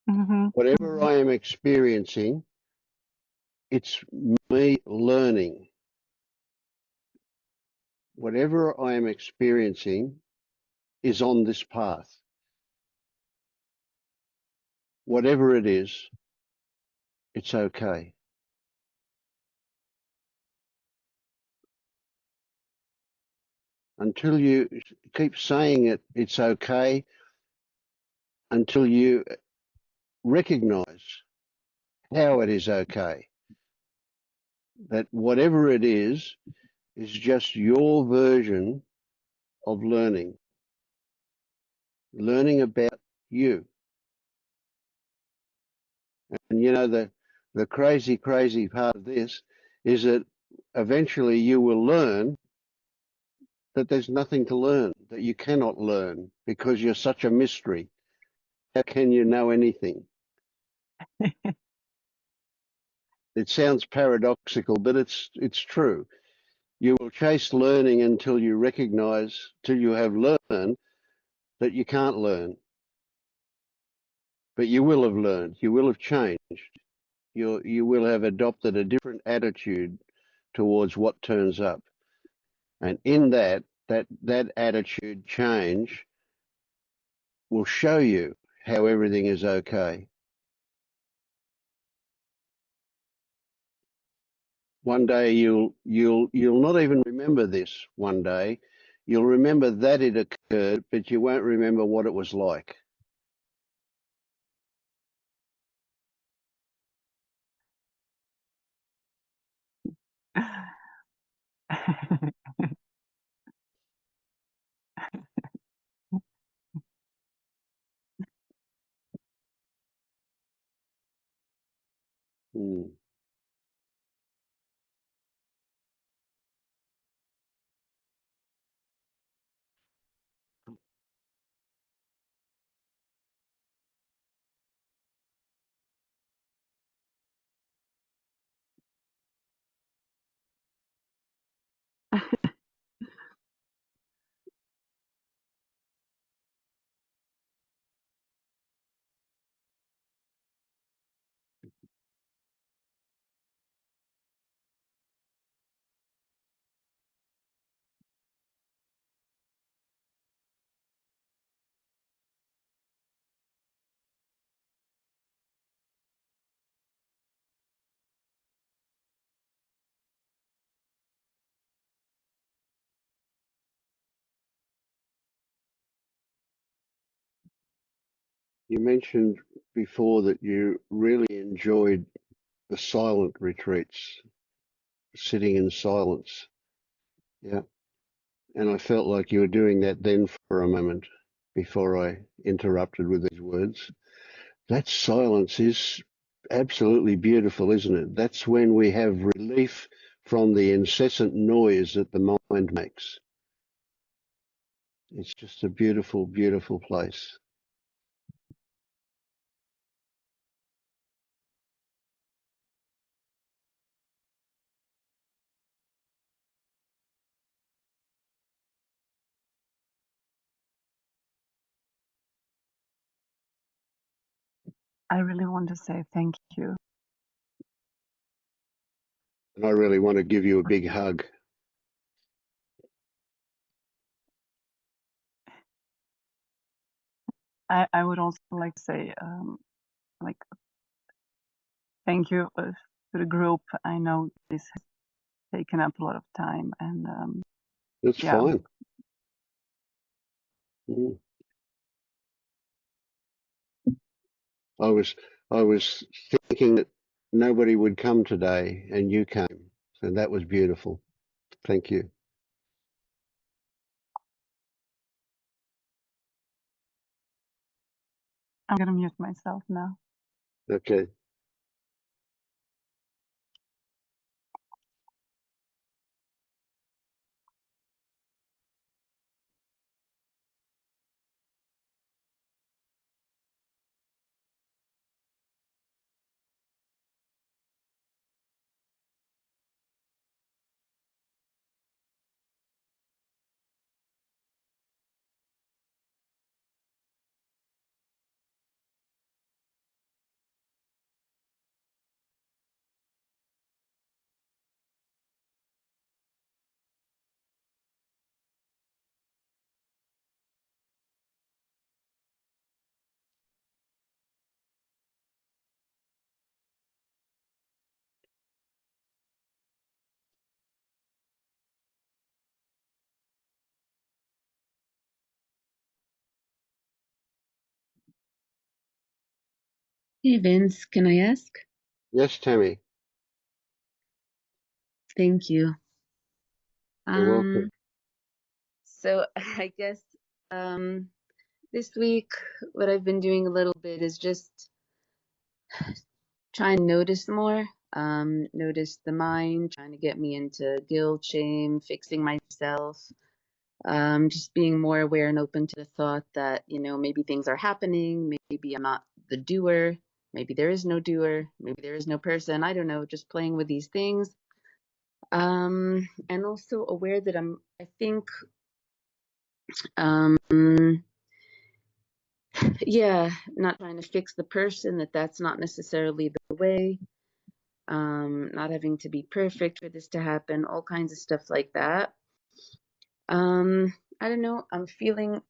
Mm-hmm. Whatever I am experiencing, it's me learning. Whatever I am experiencing is on this path. Whatever it is, it's okay. Until you keep saying it, it's okay, until you recognize how it is okay. That whatever it is just your version of learning about you. And you know, the crazy, crazy part of this is that eventually you will learn that there's nothing to learn, that you cannot learn because you're such a mystery. How can you know anything? It sounds paradoxical, but it's true. You will chase learning until you recognize, till you have learned that you can't learn, but you will have learned. You will have changed. You will have adopted a different attitude towards what turns up, and in that attitude change will show you how everything is okay. One day you'll not even remember this. One day you'll remember that it occurred, but you won't remember what it was like. Mm. You mentioned before that you really enjoyed the silent retreats, sitting in silence. Yeah. And I felt like you were doing that then for a moment before I interrupted with these words. That silence is absolutely beautiful, isn't it? That's when we have relief from the incessant noise that the mind makes. It's just a beautiful, beautiful place. I really want to say thank you. And I really want to give you a big hug. I would also like to say like thank you to the group. I know this has taken up a lot of time, and That's yeah, fine. Mm. I was I was thinking that nobody would come today, and you came, so that was beautiful. Thank you. I'm gonna mute myself now. Okay. Hey Vince, can I ask? Yes, Tammy, Thank you. you're welcome. Um, so I guess um this week what I've been doing a little bit is just trying to notice more, notice the mind, trying to get me into guilt, shame, fixing myself, just being more aware and open to the thought that, maybe things are happening, maybe I'm not the doer, maybe there is no doer, maybe there is no person, I don't know, just playing with these things. And also aware that I think, um, yeah, not trying to fix the person, that's not necessarily the way, not having to be perfect for this to happen, all kinds of stuff like that. I don't know, I'm feeling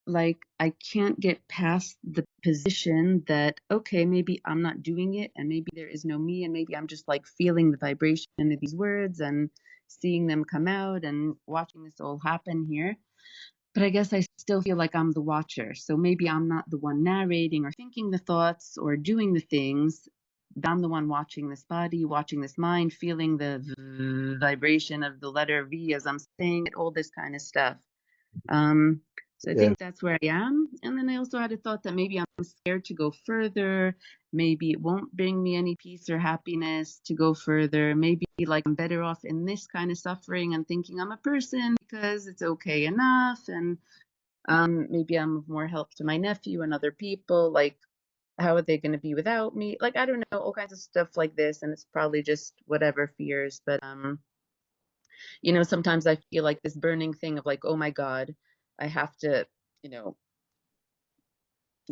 like I can't get past the position that, okay, maybe I'm not doing it, and maybe there is no me, and maybe I'm just like feeling the vibration of these words and seeing them come out and watching this all happen here. But I guess I still feel like I'm the watcher. So maybe I'm not the one narrating or thinking the thoughts or doing the things. But I'm the one watching this body, watching this mind, feeling the vibration of the letter V as I'm saying it, all this kind of stuff. Um, so I Yeah, think that's where I am. And then I also had a thought that maybe I'm scared to go further. Maybe it won't bring me any peace or happiness to go further. Maybe like I'm better off in this kind of suffering and thinking I'm a person because it's okay enough. And maybe I'm of more help to my nephew and other people. Like, how are they going to be without me? Like, I don't know, all kinds of stuff like this. And it's probably just whatever fears. But sometimes I feel like this burning thing of like, oh my God, I have to, you know,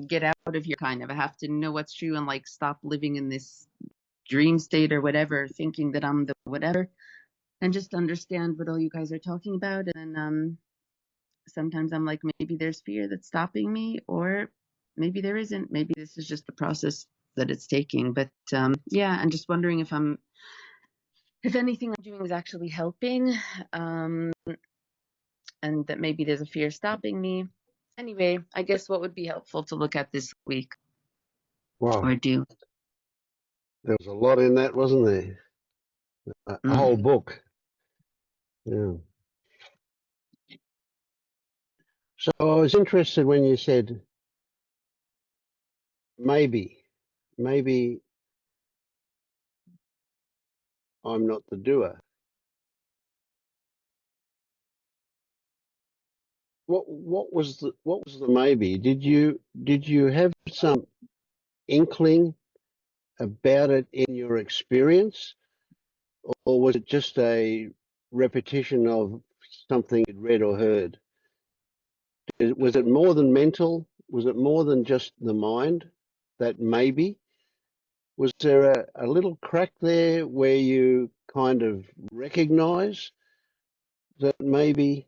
get out of here kind of. I have to know what's true and like stop living in this dream state or whatever, thinking that I'm the whatever, and just understand what all you guys are talking about. And sometimes I'm like, maybe there's fear that's stopping me, or maybe there isn't. Maybe this is just the process that it's taking. But yeah, I'm just wondering if anything I'm doing is actually helping. Um, and that maybe there's a fear stopping me. Anyway, I guess what would be helpful to look at this week wow, or do? there was a lot in that, wasn't there? A Mm. whole book. Yeah. So I was interested when you said maybe, maybe I'm not the doer. What was the maybe? Did you have some inkling about it in your experience, or was it just a repetition of something you'd read or heard? Was it more than mental? Was it more than just the mind? That maybe? Was there a little crack there where you kind of recognize that maybe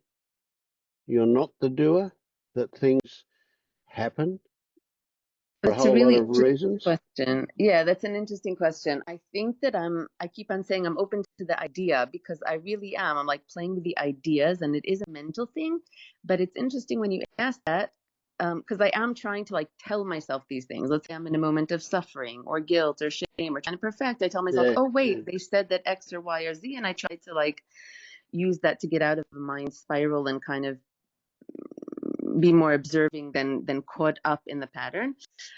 you're not the doer, that things happen for a That's a whole lot really of interesting reasons? question. Yeah, that's an interesting question. I think that I keep on saying I'm open to the idea because I really am. I'm like playing with the ideas and it is a mental thing. But it's interesting when you ask that, because I am trying to like tell myself these things. Let's say I'm in a moment of suffering or guilt or shame or trying to perfect. I tell myself, Yeah, oh, yeah, wait, they said that X or Y or Z. And I try to like use that to get out of a mind spiral and kind of be more observing than caught up in the pattern.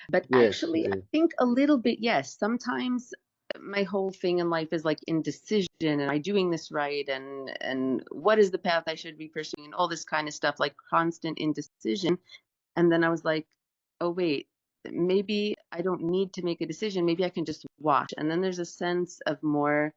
But yes, actually, I yeah, think a little bit, yes. Sometimes my whole thing in life is like indecision. Am I doing this right? And what is the path I should be pursuing? And all this kind of stuff, like constant indecision. And then I was like, oh wait, maybe I don't need to make a decision. Maybe I can just watch. And then there's a sense of more,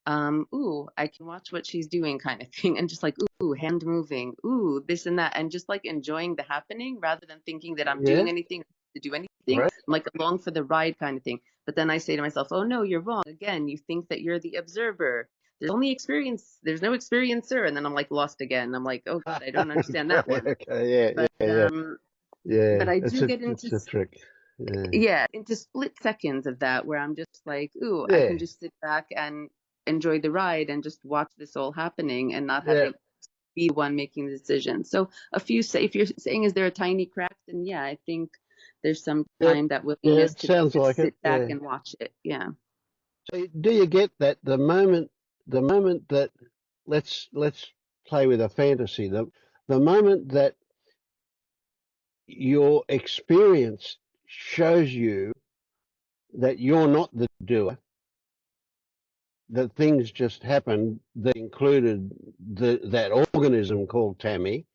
ooh, I can watch what she's doing kind of thing. And just like, ooh, hand moving, ooh, this and that. And just like enjoying the happening rather than thinking that I'm yeah, doing anything to do anything. great. I'm like along for the ride kind of thing. But then I say to myself, oh no, you're wrong. Again, you think that you're the observer. There's only experience, there's no experiencer. And then I'm like lost again. I'm like, oh God, I don't understand that Great, one. okay, yeah, But yeah, yeah, but yeah. I It's do a get into it's a trick. Yeah, yeah, into split seconds of that where I'm just like, ooh, I yeah, can just sit back and enjoy the ride and just watch this all happening and not yeah. having to be the one making the decision. So a few say if you're saying is there a tiny crack, then yeah, I think There's some Yeah, kind, that yeah, willingness it to sounds just like it. sit back Yeah. and watch it. Yeah. So do you get that the moment that let's play with a fantasy, the moment that your experience shows you that you're not the doer, that things just happened that included that organism called Tammy,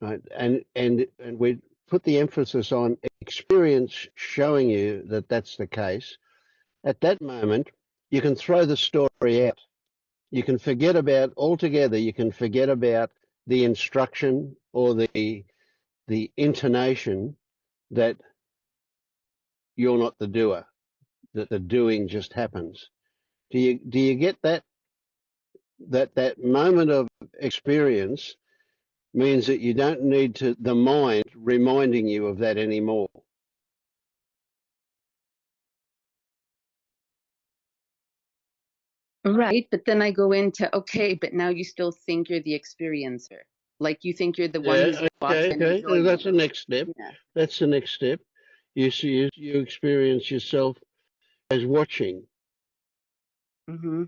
right? And we put the emphasis on experience showing you that that's the case. At that moment, you can throw the story out. You can forget about altogether. You can forget about the instruction or the intonation that you're not the doer, that the doing just happens. Do you get that moment of experience means that you don't need the mind reminding you of that anymore. Right. But then I go into, okay, but now you still think you're the experiencer. Like you think you're the one who's Yeah, watching and okay. enjoying That's it. the next step. Yeah. That's the next step. You see, you experience yourself as watching. Mm-hmm.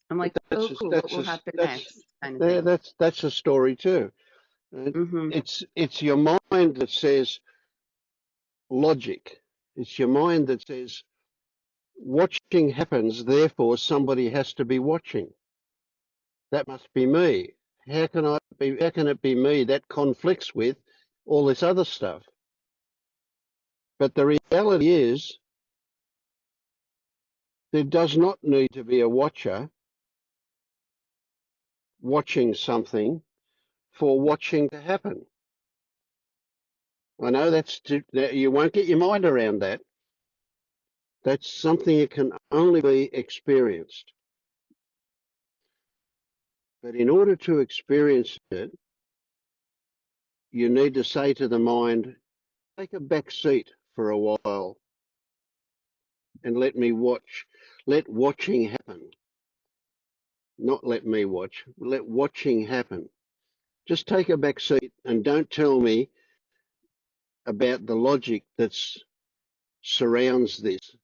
I'm But like, that's oh, just, cool. What will happen that's next? Kind of yeah, thing. that's a story too. Uh, Mm-hmm. It's your mind that says logic. It's your mind that says watching happens, therefore somebody has to be watching. That must be me. How can it be me? That conflicts with all this other stuff. But the reality is there does not need to be a watcher watching something for watching to happen. I know that you won't get your mind around that. That's something that can only be experienced. But in order to experience it, you need to say to the mind, take a back seat for a while and let me watch. Let watching happen. Not let me watch. Let watching happen. Just take a back seat and don't tell me about the logic that surrounds this,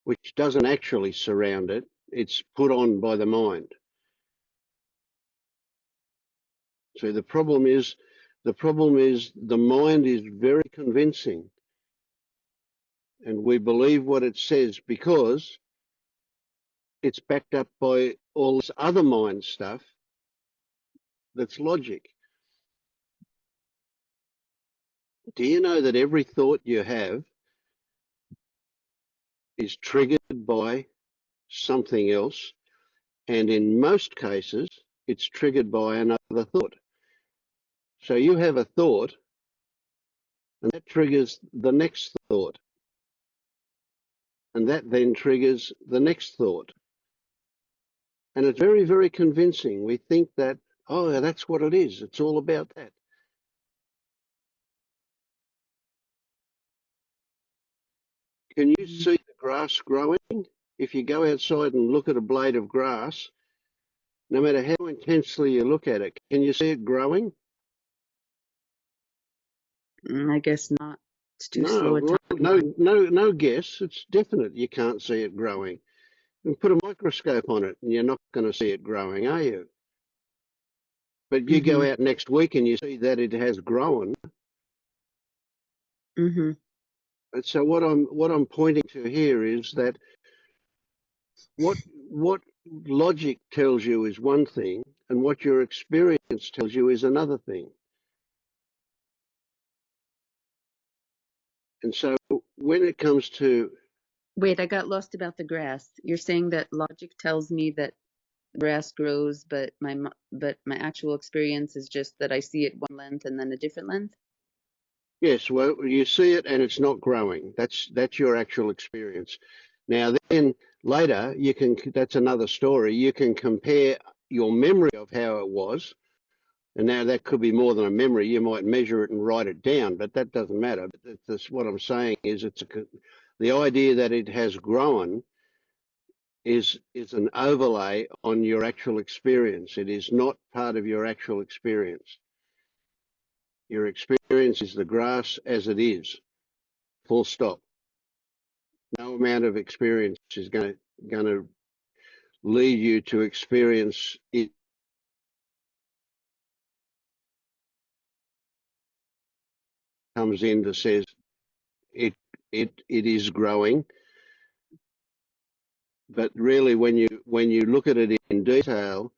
which doesn't actually surround it. It's put on by the mind. So the problem is the mind is very convincing, and we believe what it says because it's backed up by all this other mind stuff that's logic. Do you know that every thought you have is triggered by something else? And in most cases, it's triggered by another thought. So you have a thought, and that triggers the next thought, and that then triggers the next thought. And it's very, very convincing. We think that, oh, that's what it is. It's all about that. Can you Mm-hmm. see the grass growing? If you go outside and look at a blade of grass, no matter how intensely you look at it, can you see it growing? I guess not. It's too slow No, a well, time. no guess. It's definite. You can't see it growing. And put a microscope on it, and you're not going to see it growing, are you? But you go Mm-hmm. out next week and you see that it has grown. Mm-hmm. And so what I'm pointing to here is that what logic tells you is one thing, and what your experience tells you is another thing. And so when it comes to Wait, I got lost about the grass. You're saying that logic tells me that grass grows, but my actual experience is just that I see it one length and then a different length. yes, well, you see it and it's not growing. That's your actual experience. Now then later that's another story. You can compare your memory of how it was. And now that could be more than a memory. You might measure it and write it down, but that doesn't matter. But that's what I'm saying is the idea that it has grown is an overlay on your actual experience. It is not part of your actual experience. Your experience is the grass as it is, full stop. No amount of experience is going to lead you to experience it. Comes in that says it it is growing, but really when you look at it in detail,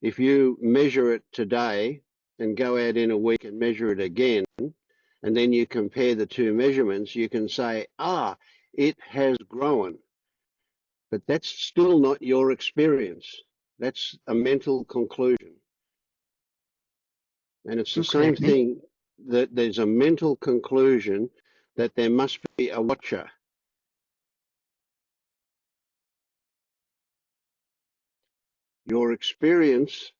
if you measure it today and go out in a week and measure it again, and then you compare the two measurements, you can say, it has grown. But that's still not your experience. That's a mental conclusion. And it's the Okay. same thing, that there's a mental conclusion that there must be a watcher. Your experience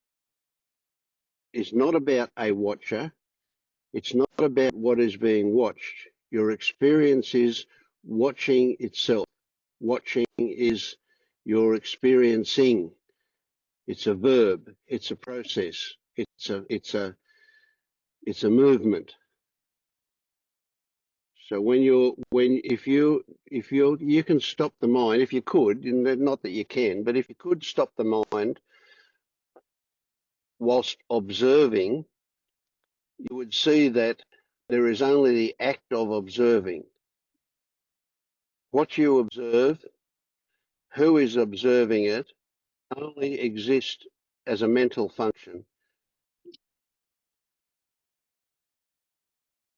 is not about a watcher. It's not about what is being watched. Your experience is watching itself. Watching is your experiencing. It's a verb. It's a process. It's a movement. So if you can stop the mind, if you could, and not that you can, but if you could stop the mind whilst observing, you would see that there is only the act of observing. What you observe, who is observing it, only exist as a mental function.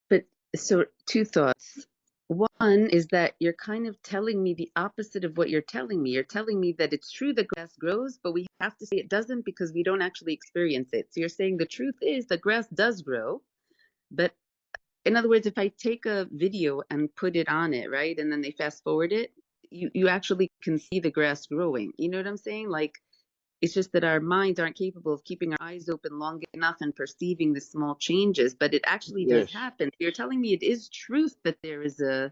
But so two thoughts. One is that you're kind of telling me the opposite of what you're telling me. You're telling me that it's true that grass grows, but we have to say it doesn't because we don't actually experience it. So you're saying the truth is that grass does grow, but in other words, if I take a video and put it on it, right, and then they fast forward it, you actually can see the grass growing. You know what I'm saying? Like, it's just that our minds aren't capable of keeping our eyes open long enough and perceiving the small changes, but it actually does Yes. happen. You're telling me it is truth that there is an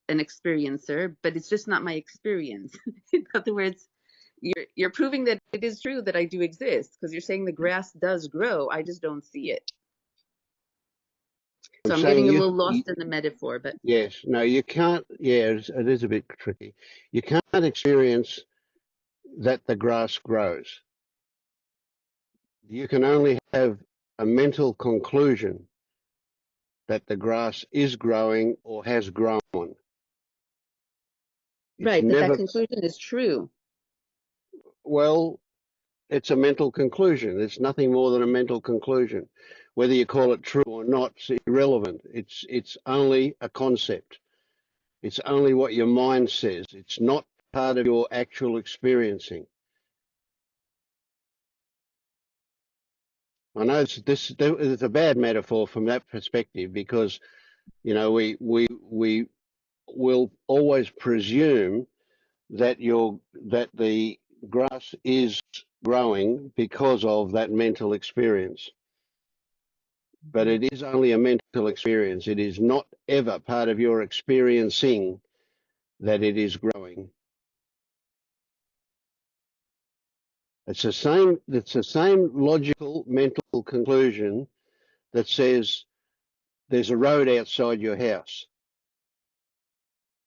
experiencer, but it's just not my experience. In other words, you're proving that it is true that I do exist because you're saying the grass does grow. I just don't see it. I'm So I'm saying getting a little lost in the metaphor, but yes, no, you can't. Yeah, it is a bit tricky. You can't experience that the grass grows. You can only have a mental conclusion that the grass is growing or has grown. It's right, that that never, conclusion is true. well, it's a mental conclusion. It's nothing more than a mental conclusion. Whether you call it true or not is irrelevant. It's only a concept. It's only what your mind says. It's not part of your actual experiencing. I know this is a bad metaphor from that perspective because we will always presume that the grass is growing because of that mental experience. But it is only a mental experience. It is not ever part of your experiencing that it is growing. It's the same logical mental conclusion that says there's a road outside your house.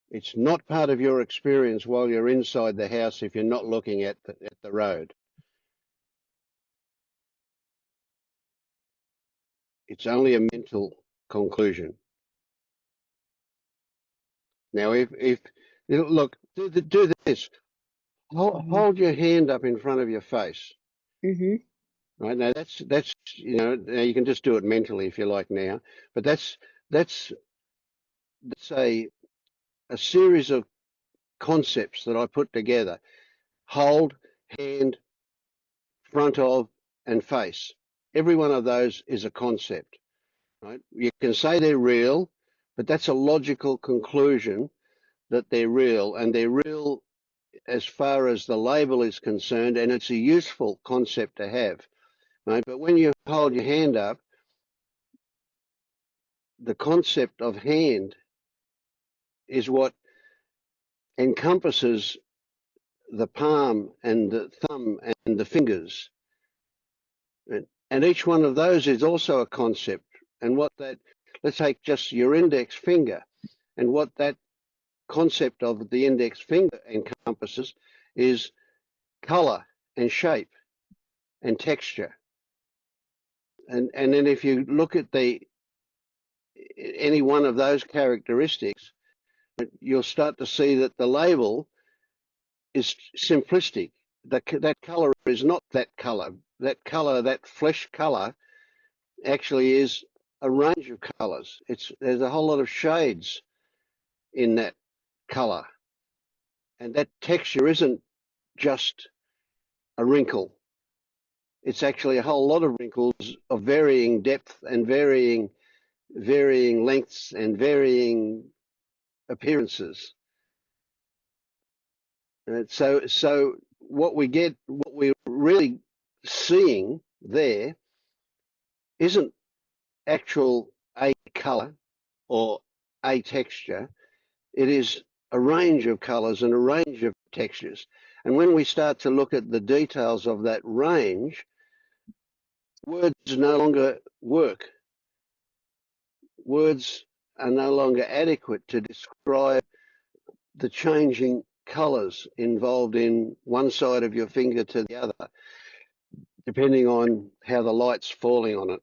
It's not part of your experience while you're inside the house if you're not looking at the road. It's only a mental conclusion. Now, if look, do this. Hold your hand up in front of your face. Mm-hmm. Right now, that's now you can just do it mentally if you like now, but that's a series of concepts that I put together. Hold, hand, front of, and face. Every one of those is a concept. Right? You can say they're real, but that's a logical conclusion that they're real, and they're real as far as the label is concerned, and it's a useful concept to have. Right? But when you hold your hand up, the concept of hand is what encompasses the palm and the thumb and the fingers. And each one of those is also a concept. And what that, let's take just your index finger, and what that concept of the index finger encompasses is color and shape and texture. And then if you look at any one of those characteristics, you'll start to see that the label is simplistic. That color is not that color. That color, that flesh color, actually is a range of colors. There's a whole lot of shades in that color, and that texture isn't just a wrinkle. It's actually a whole lot of wrinkles of varying depth and varying lengths and varying appearances. And so what we're really seeing there isn't actual a color or a texture. It is a range of colors and a range of textures. And when we start to look at the details of that range, words no longer work. Words are no longer adequate to describe the changing colors involved in one side of your finger to the other, depending on how the light's falling on it.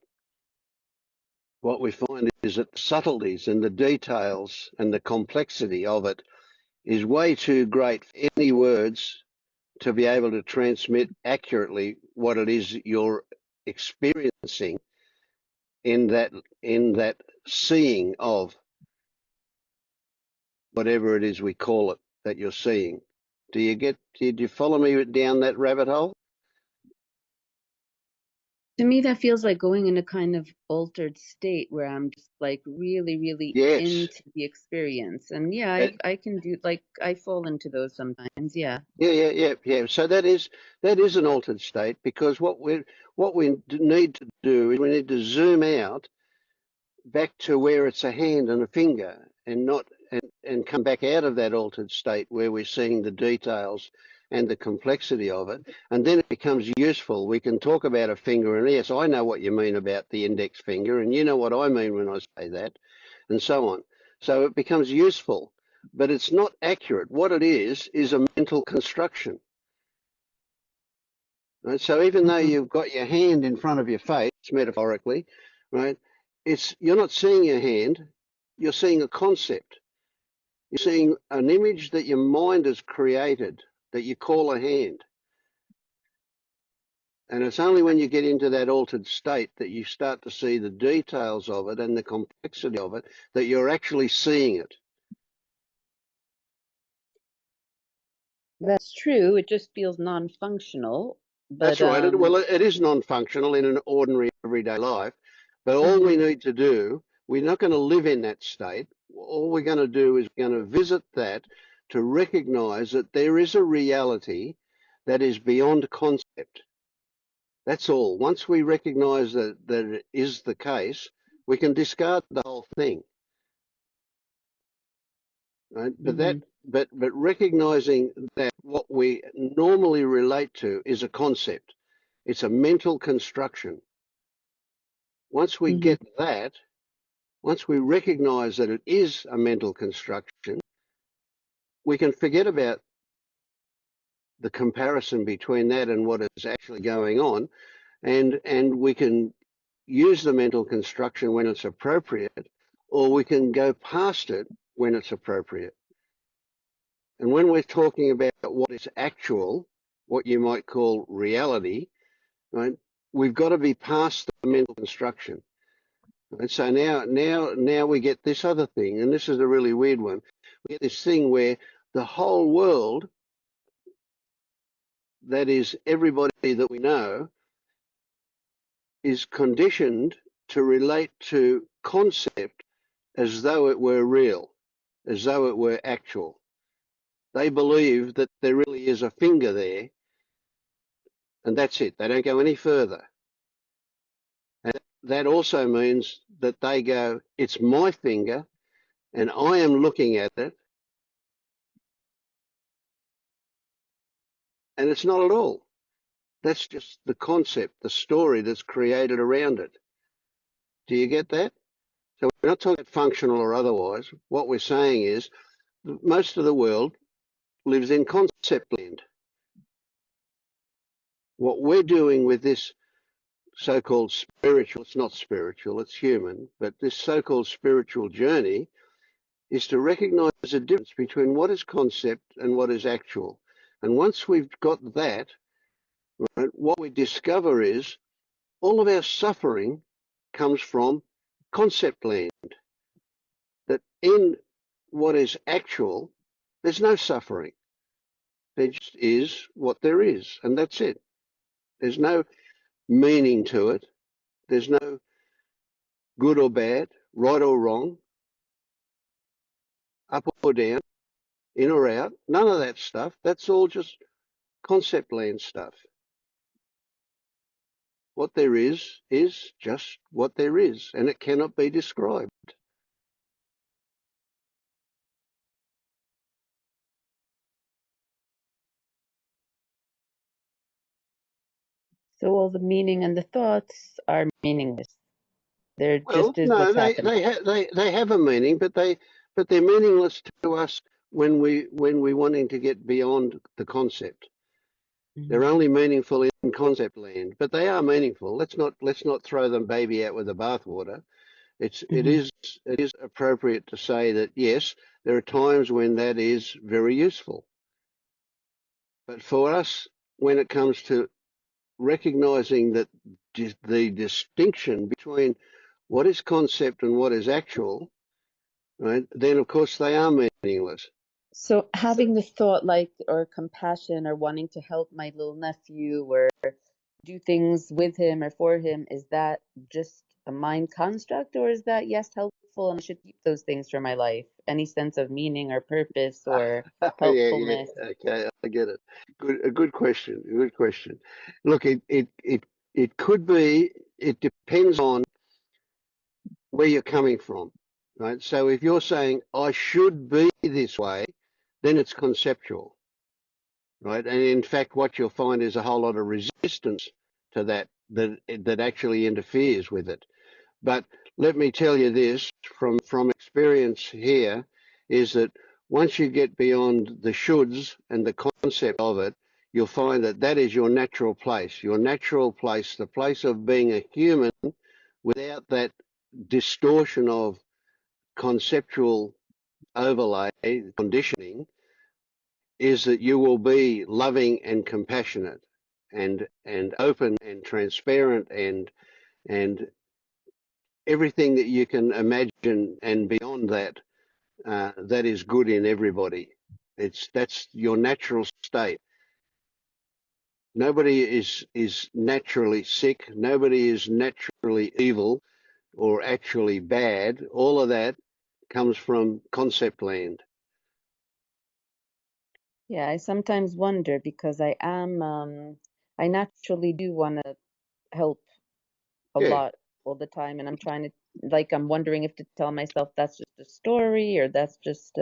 What we find is that the subtleties and the details and the complexity of it is way too great for any words to be able to transmit accurately what it is you're experiencing in that seeing of whatever it is we call it that you're seeing. Do you follow me down that rabbit hole? To me, that feels like going in a kind of altered state where I'm just like really, really Yes. into the experience. And yeah, I can do, like, I fall into those sometimes. Yeah. Yeah. So that is an altered state, because what we need to do is we need to zoom out back to where it's a hand and a finger, and not and come back out of that altered state where we're seeing the details and the complexity of it, and then it becomes useful. We can talk about a finger, and yes, I know what you mean about the index finger, and you know what I mean when I say that, and so on. So it becomes useful, but it's not accurate. What it is a mental construction. Right? So even though you've got your hand in front of your face, metaphorically, right, you're not seeing your hand, you're seeing a concept. You're seeing an image that your mind has created that you call a hand. And it's only when you get into that altered state that you start to see the details of it and the complexity of it, that you're actually seeing it. That's true. It just feels non-functional. But That's right. Well, it is non-functional in an ordinary everyday life, but all we need to do, we're not going to live in that state. All we're going to do is we're going to visit that to recognize that there is a reality that is beyond concept. That's all. Once we recognize that it is the case, we can discard the whole thing. Right? But recognizing that what we normally relate to is a concept. It's a mental construction. Once we get that, once we recognize that it is a mental construction, we can forget about the comparison between that and what is actually going on, and we can use the mental construction when it's appropriate, or we can go past it when it's appropriate. And when we're talking about what is actual, what you might call reality, right, we've got to be past the mental construction. And so now we get this other thing, and this is a really weird one. We get this thing where the whole world, that is everybody that we know, is conditioned to relate to concept as though it were real, as though it were actual. They believe that there really is a finger there, and that's it. They don't go any further. And that also means that they go, it's my finger, and I am looking at it, and it's not at all. That's just the concept, the story that's created around it. Do you get that? So we're not talking about functional or otherwise. What we're saying is most of the world lives in concept land. What we're doing with this so-called spiritual, it's not spiritual, it's human, but this so-called spiritual journey is to recognize the difference between what is concept and what is actual. And once we've got that, right, what we discover is all of our suffering comes from concept land. That in what is actual, there's no suffering. There just is what there is, and that's it. There's no meaning to it. There's no good or bad, right or wrong, up or down, in or out. None of that stuff. That's all just concept land stuff. What there is just what there is, and it cannot be described. So all the meaning and the thoughts are meaningless. They're Well, just is no, what's happening. they have a meaning, but they're meaningless to us when we wanting to get beyond the concept. They're Mhm. only meaningful in concept land, but they are meaningful. Let's not throw them baby out with the bathwater. It Mhm. is appropriate to say that yes, there are times when that is very useful. But for us, when it comes to recognizing that the distinction between what is concept and what is actual, right? Then of course they are meaningless. So having the thought like or compassion or wanting to help my little nephew or do things with him or for him, is that just a mind construct or is that yes helpful and I should keep those things for my life? Any sense of meaning or purpose or Yeah, helpfulness? okay, I get it. A good question. A good question. Look, it could be. It depends on where you're coming from, right? So if you're saying I should be this way, then it's conceptual, right? And in fact, what you'll find is a whole lot of resistance to that actually interferes with it. But let me tell you this from experience here is that once you get beyond the shoulds and the concept of it, you'll find that that is your natural place, the place of being a human without that distortion of conceptual overlay conditioning is that you will be loving and compassionate and open and transparent and everything that you can imagine and beyond that that is good in everybody. That's your natural state. Nobody is naturally sick. Nobody is naturally evil or actually bad. All of that comes from concept land. Yeah, I sometimes wonder because I naturally do want to help a Yeah. lot all the time, and I'm trying to, like, I'm wondering if to tell myself that's just a story or that's just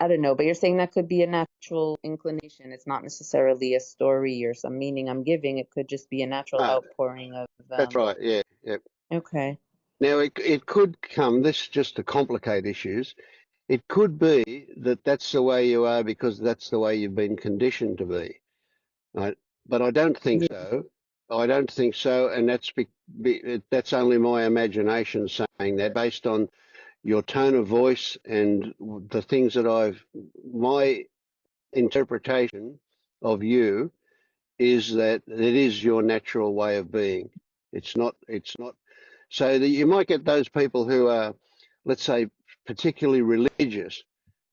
I don't know, but you're saying that could be a natural inclination. It's not necessarily a story or some meaning I'm giving. It could just be a natural No, outpouring of that's right. Yeah. Yeah. okay. Now it could come. This just to complicate issues. It could be that that's the way you are because that's the way you've been conditioned to be. Right? But I don't think Yeah. so. I don't think so, and that's only my imagination saying that, based on your tone of voice and the things that my interpretation of you is that it is your natural way of being. It's not, so that you might get those people who are, let's say, particularly religious,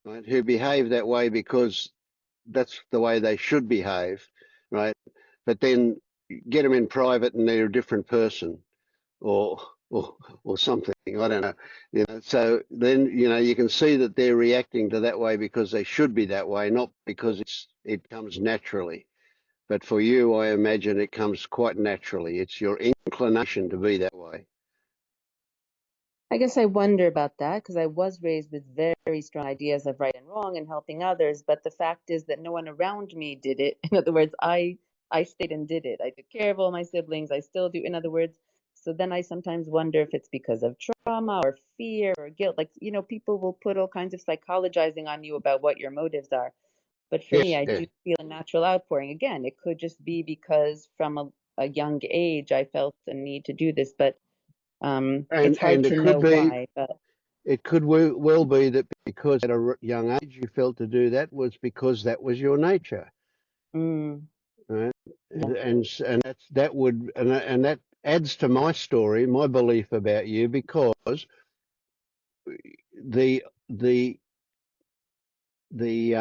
right, who behave that way because that's the way they should behave, right? But then get them in private and they're a different person, or or something. I don't know. So then you can see that they're reacting to that way because they should be that way, not because it comes naturally. But for you, I imagine it comes quite naturally. It's your inclination to be that way. I guess I wonder about that because I was raised with very strong ideas of right and wrong and helping others, but the fact is that no one around me did it. In other words, I stayed and did it. I took care of all my siblings. I still do. In other words, So then I sometimes wonder if it's because of trauma or fear or guilt. Like, people will put all kinds of psychologizing on you about what your motives are. But for me, Yes, I yeah. do feel a natural outpouring. Again, it could just be because from a young age I felt a need to do this, but it's hard And to it could know be, why. But it could well be that because at a young age you felt to do that was because that was your nature, mm, right? yeah. And that would and that adds to my story, my belief about you, because the the the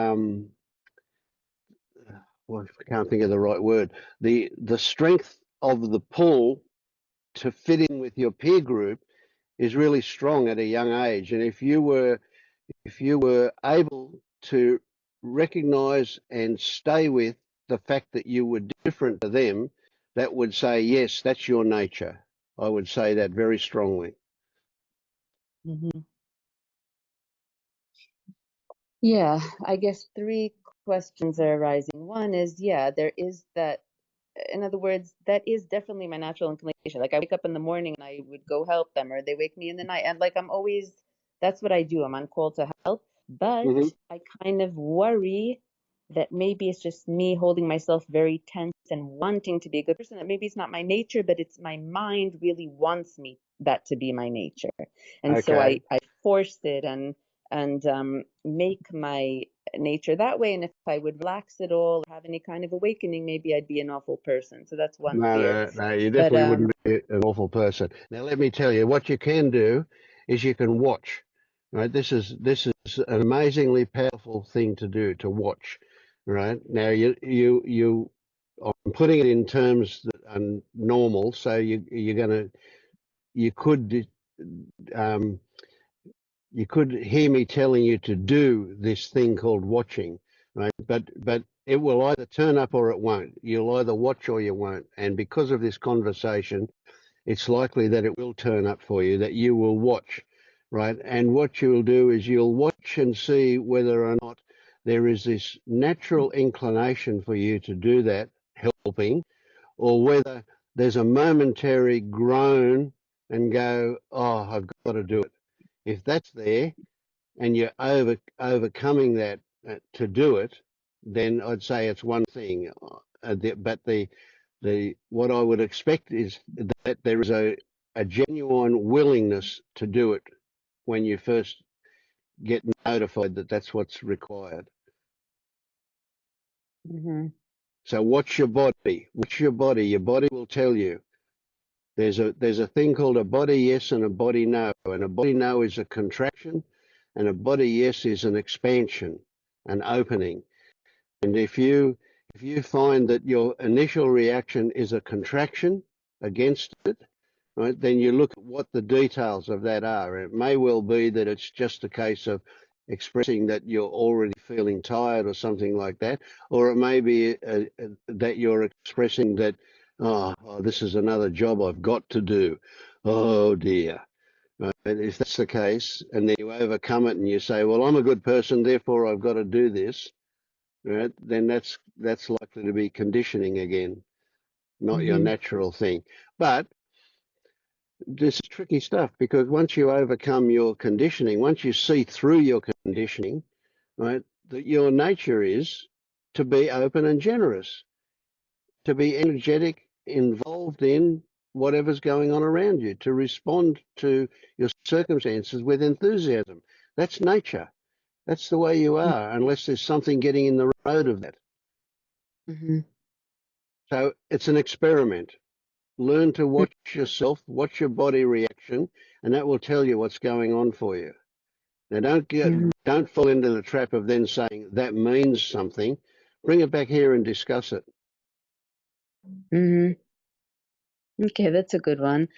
well, I can't think of the right word. The strength of the pull to fit in with your peer group is really strong at a young age. And if you were able to recognize and stay with the fact that you were different to them, that would say, yes, that's your nature. I would say that very strongly. hmm Yeah, I guess three questions are arising. One is, yeah, there is that. In other words, that is definitely my natural inclination. Like I wake up in the morning and I would go help them, or they wake me in the night, and like I'm always, that's what I do. I'm on call to help, but Hmm. I kind of worry that maybe it's just me holding myself very tense and wanting to be a good person. That maybe it's not my nature, but it's my mind really wants me that to be my nature, and so Okay. I force it and make my nature that way. And if I would relax it all, or have any kind of awakening, maybe I'd be an awful person. So that's one No, fear. no, no, you But definitely wouldn't be an awful person. Now, let me tell you, what you can do is you can watch. Right? This is an amazingly powerful thing to do, to watch. Right? Now, I'm putting it in terms that are normal, so you could um, you could hear me telling you to do this thing called watching, right? But it will either turn up or it won't. You'll either watch or you won't. And because of this conversation, it's likely that it will turn up for you, that you will watch, right? And what you'll do is you'll watch and see whether or not there is this natural inclination for you to do that, helping, or whether there's a momentary groan and go, oh, I've got to do it. If that's there, and you're overcoming that to do it, then I'd say it's one thing. But the what I would expect is that there is a genuine willingness to do it when you first get notified that that's what's required. hmm So watch your body. Watch your body. Your body will tell you. There's a thing called a body yes and a body no. And a body no is a contraction, and a body yes is an expansion, an opening. And if you find that your initial reaction is a contraction against it, right, then you look at what the details of that are. It may well be that it's just a case of expressing that you're already feeling tired or something like that, or it may be that you're expressing that, oh, this is another job I've got to do. Oh dear. Right? If that's the case, and then you overcome it and you say, well, I'm a good person, therefore I've got to do this, right? Then that's likely to be conditioning again, not your hmm natural thing. But this is tricky stuff, because once you overcome your conditioning, once you see through your conditioning, right, that your nature is to be open and generous, to be energetic, involved in whatever's going on around you, to respond to your circumstances with enthusiasm. That's nature. That's the way you are, unless there's something getting in the road of that. hmm So it's an experiment. Learn to watch yourself, watch your body reaction, and that will tell you what's going on for you. Now, don't fall into the trap of then saying that means something. Bring it back here and discuss it. hmm Okay, that's a good one.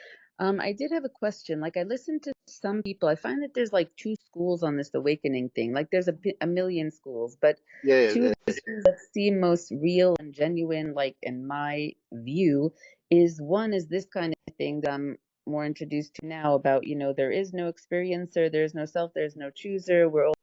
I did have a question. Like, I listened to some people. I find that there's like two schools on this awakening thing. Like, there's a million schools, but two of Yeah, the schools that seem most real and genuine, like in my view, is one is this kind of thing that I'm more introduced to now about, there is no experiencer, there's no self, there's no chooser. We're all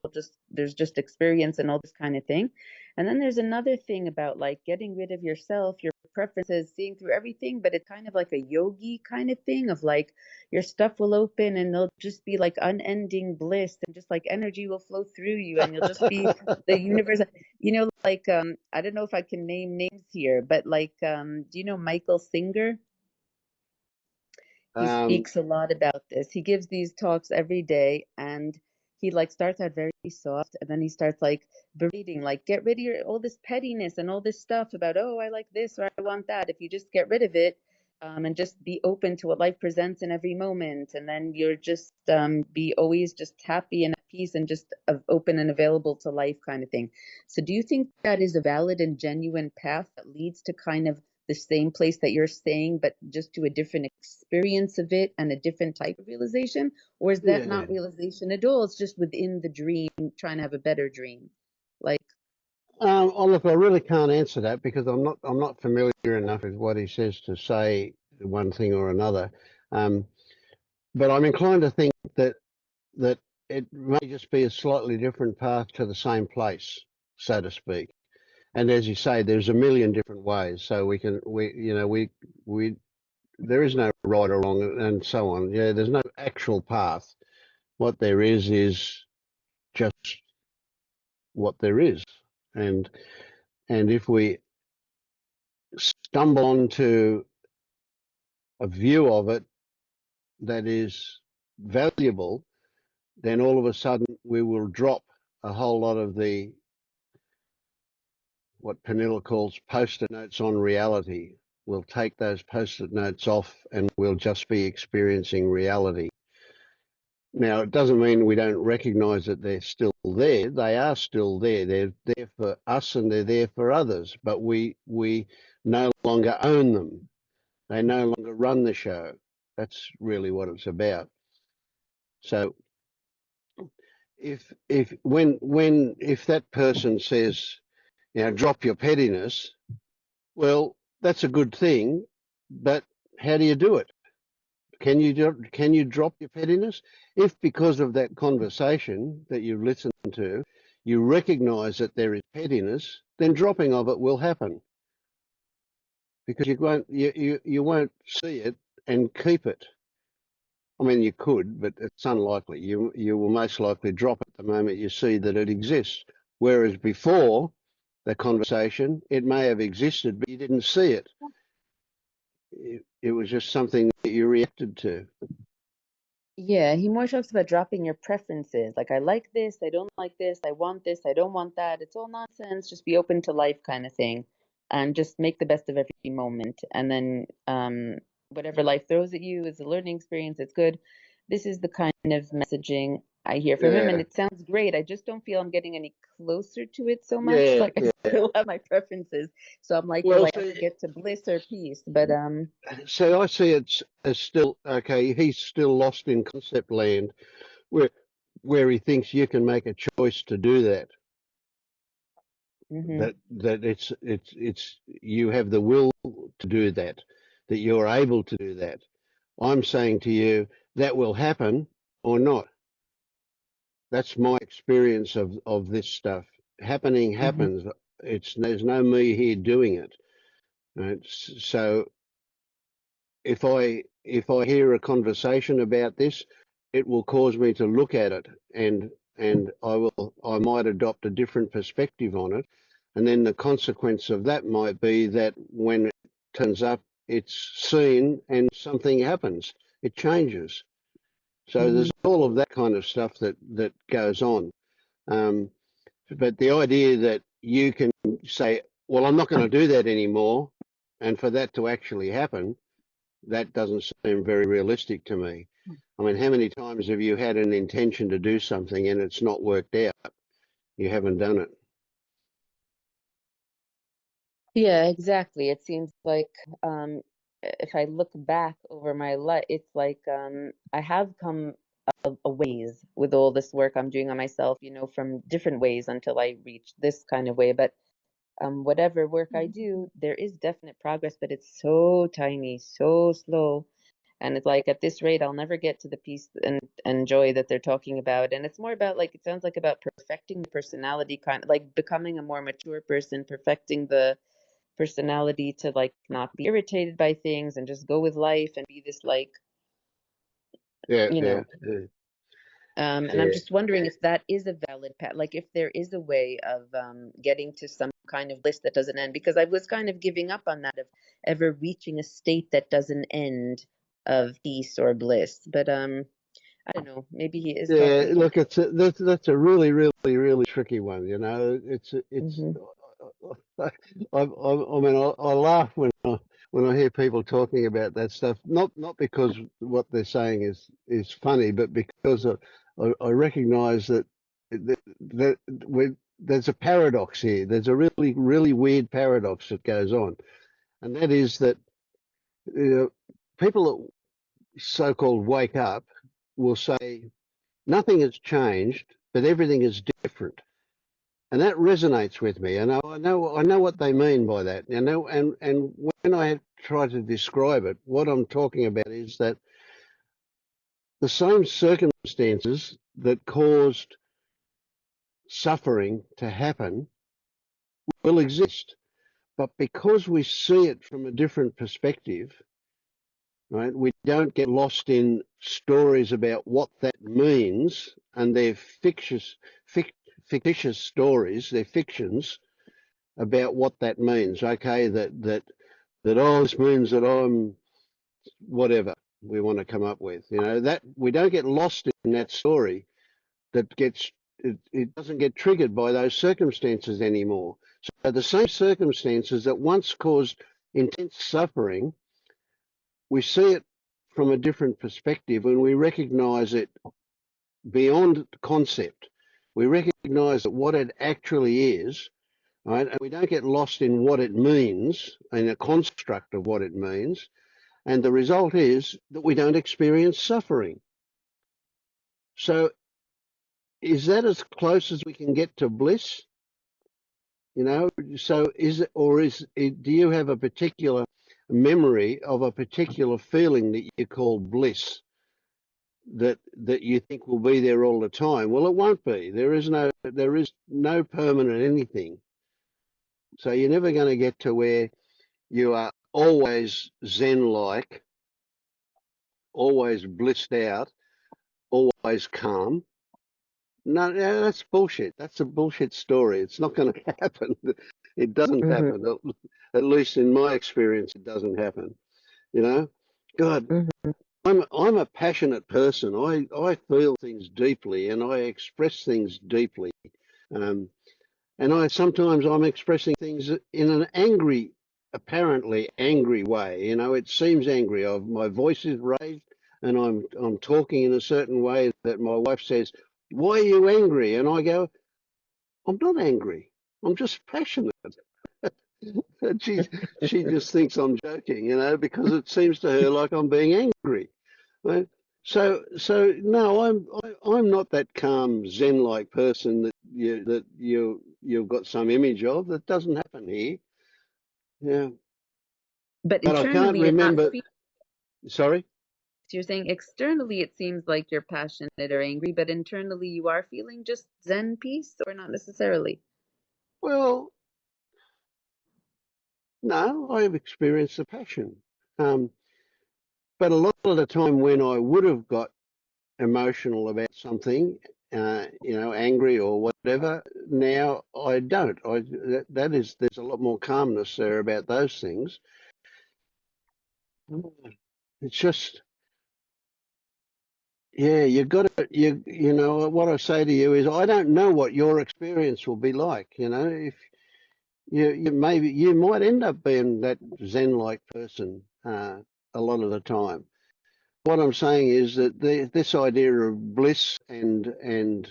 there's just experience and all this kind of thing. And then there's another thing about like getting rid of yourself, your preferences, seeing through everything, but it's kind of like a yogi kind of thing of like your stuff will open and there'll just be like unending bliss and just like energy will flow through you and you'll just be the universe. Like I don't know if I can name names here, but like do you know Michael Singer? He Um, speaks a lot about this. He gives these talks every day and he like starts out very soft and then he starts like berating, like get rid of all this pettiness and all this stuff about, oh, I like this or I want that. If you just get rid of it and just be open to what life presents in every moment, and then you're just be always just happy and at peace and just open and available to life kind of thing. So do you think that is a valid and genuine path that leads to kind of the same place that you're staying, but just to a different experience of it and a different type of realization? Or is that yeah. not realization at all? It's just within the dream, trying to have a better dream. Like, Oh, look, I really can't answer that because I'm not familiar enough with what he says to say one thing or another. Um, but I'm inclined to think that it may just be a slightly different path to the same place, so to speak. And as you say, there's a million different ways. So we there is no right or wrong and so on. Yeah, there's no actual path. What there is just what there is. And and if we stumble onto a view of it that is valuable, then all of a sudden we will drop a whole lot of the what Pernilla calls post-it notes on reality. We'll take those post-it notes off and we'll just be experiencing reality. Now, it doesn't mean we don't recognize that they're still there. They are still there. They're there for us and they're there for others, but we no longer own them. They no longer run the show. That's really what it's about. So if that person says, drop your pettiness, well, that's a good thing, but how do you do it? Can you drop your pettiness? If because of that conversation that you've listened to, you recognise that there is pettiness, then dropping of it will happen because you won't see it and keep it. I mean, you could, but it's unlikely. You will most likely drop it the moment you see that it exists. Whereas before the conversation, it may have existed, but you didn't see it. It was just something that you reacted to. yeah, he more talks about dropping your preferences. Like, I like this, I don't like this, I don't want that. It's all nonsense. Just be open to life kind of thing. And just make the best of every moment. And then whatever life throws at you is a learning experience. It's good. This is the kind of messaging I hear from him, and Yeah, it sounds great. I just don't feel I'm getting any closer to it so much. yeah, Like, I yeah. still have my preferences. So I'm like, will Well, I ever see, get to bliss or peace? But so I see it as still okay. He's still lost in concept land, where where he thinks you can make a choice to do that. mhm, That it's you have the will to do that. That you're able to do that. I'm saying to you that will happen or not. That's my experience of this stuff. Happening mhm, happens. There's no me here doing it. Right? So if I hear a conversation about this, it will cause me to look at it and I might adopt a different perspective on it. And then the consequence of that might be that when it turns up, it's seen and something happens. It changes. So mhm. there's all of that kind of stuff that goes on. Um, but the idea that you can say, well, I'm not going to do that anymore, and for that to actually happen, that doesn't seem very realistic to me. I mean, how many times have you had an intention to do something and it's not worked out? You haven't done it. Yeah, exactly. It seems like if I look back over my life, it's like I have come a ways with all this work I'm doing on myself, from different ways until I reach this kind of way. But whatever work I do, there is definite progress, but it's so tiny, so slow. And it's like at this rate, I'll never get to the peace and joy that they're talking about. And it's more about like, it sounds like about perfecting the personality, kind of like becoming a more mature person, perfecting the personality to like not be irritated by things and just go with life and be this like, Yeah, you yeah, know, yeah, and I'm yeah. just wondering if that is a valid path, like if there is a way of getting to some kind of bliss that doesn't end, because I was kind of giving up on that of ever reaching a state that doesn't end of peace or bliss. But I don't know, maybe he is Yeah, talking. look, that's a really, really, really tricky one. You know, it's. Hmm. I mean, I laugh when I hear people talking about that stuff. Not because what they're saying is funny, but because I recognise that there's a paradox here. There's a really, really weird paradox that goes on, and that is that people that so-called wake up will say nothing has changed, but everything is different. And that resonates with me. And I know what they mean by that. You know, and when I try to describe it, what I'm talking about is that the same circumstances that caused suffering to happen will exist. But because we see it from a different perspective, right, we don't get lost in stories about what that means, and they're fictitious stories, they're fictions about what that means. Okay, that oh, this means that I'm whatever we want to come up with. You know, that we don't get lost in that story. That gets it doesn't get triggered by those circumstances anymore. So the same circumstances that once caused intense suffering, we see it from a different perspective and we recognize it beyond concept. We recognize that what it actually is, right? And we don't get lost in what it means, in a construct of what it means. And the result is that we don't experience suffering. So is that as close as we can get to bliss? You know, so is it, or is it, do you have a particular memory of a particular feeling that you call bliss that you think will be there all the time? Well, it won't be. There is no permanent anything. So you're never going to get to where you are always Zen-like, always blissed out, always calm. No, no, that's bullshit. That's a bullshit story. It's not going to happen. It doesn't Hmm. happen. At least in my experience, it doesn't happen. You know, God, Hmm. I'm a passionate person. I feel things deeply and I express things deeply. Um, and sometimes I'm expressing things in an angry, apparently angry way. You know, it seems angry. My voice is raised, and I'm talking in a certain way that my wife says, "Why are you angry?" And I go, "I'm not angry. I'm just passionate." And she just thinks I'm joking, you know, because it seems to her like I'm being angry. Right? So no, I'm not that calm Zen-like person you've got some image of. That doesn't happen here. Yeah, But but I can't internally, you're not remember. feeling. Sorry. So you're saying externally it seems like you're passionate or angry, but internally you are feeling just Zen peace, or not necessarily? Well, no, I've experienced the passion, um, but a lot of the time when I would have got emotional about something, you know, angry or whatever. Now I don't. That is, there's a lot more calmness there about those things. It's just, yeah, you got to, you know, what I say to you is, I don't know what your experience will be like. You know, if you maybe you might end up being that Zen-like person a lot of the time. What I'm saying is that this idea of bliss and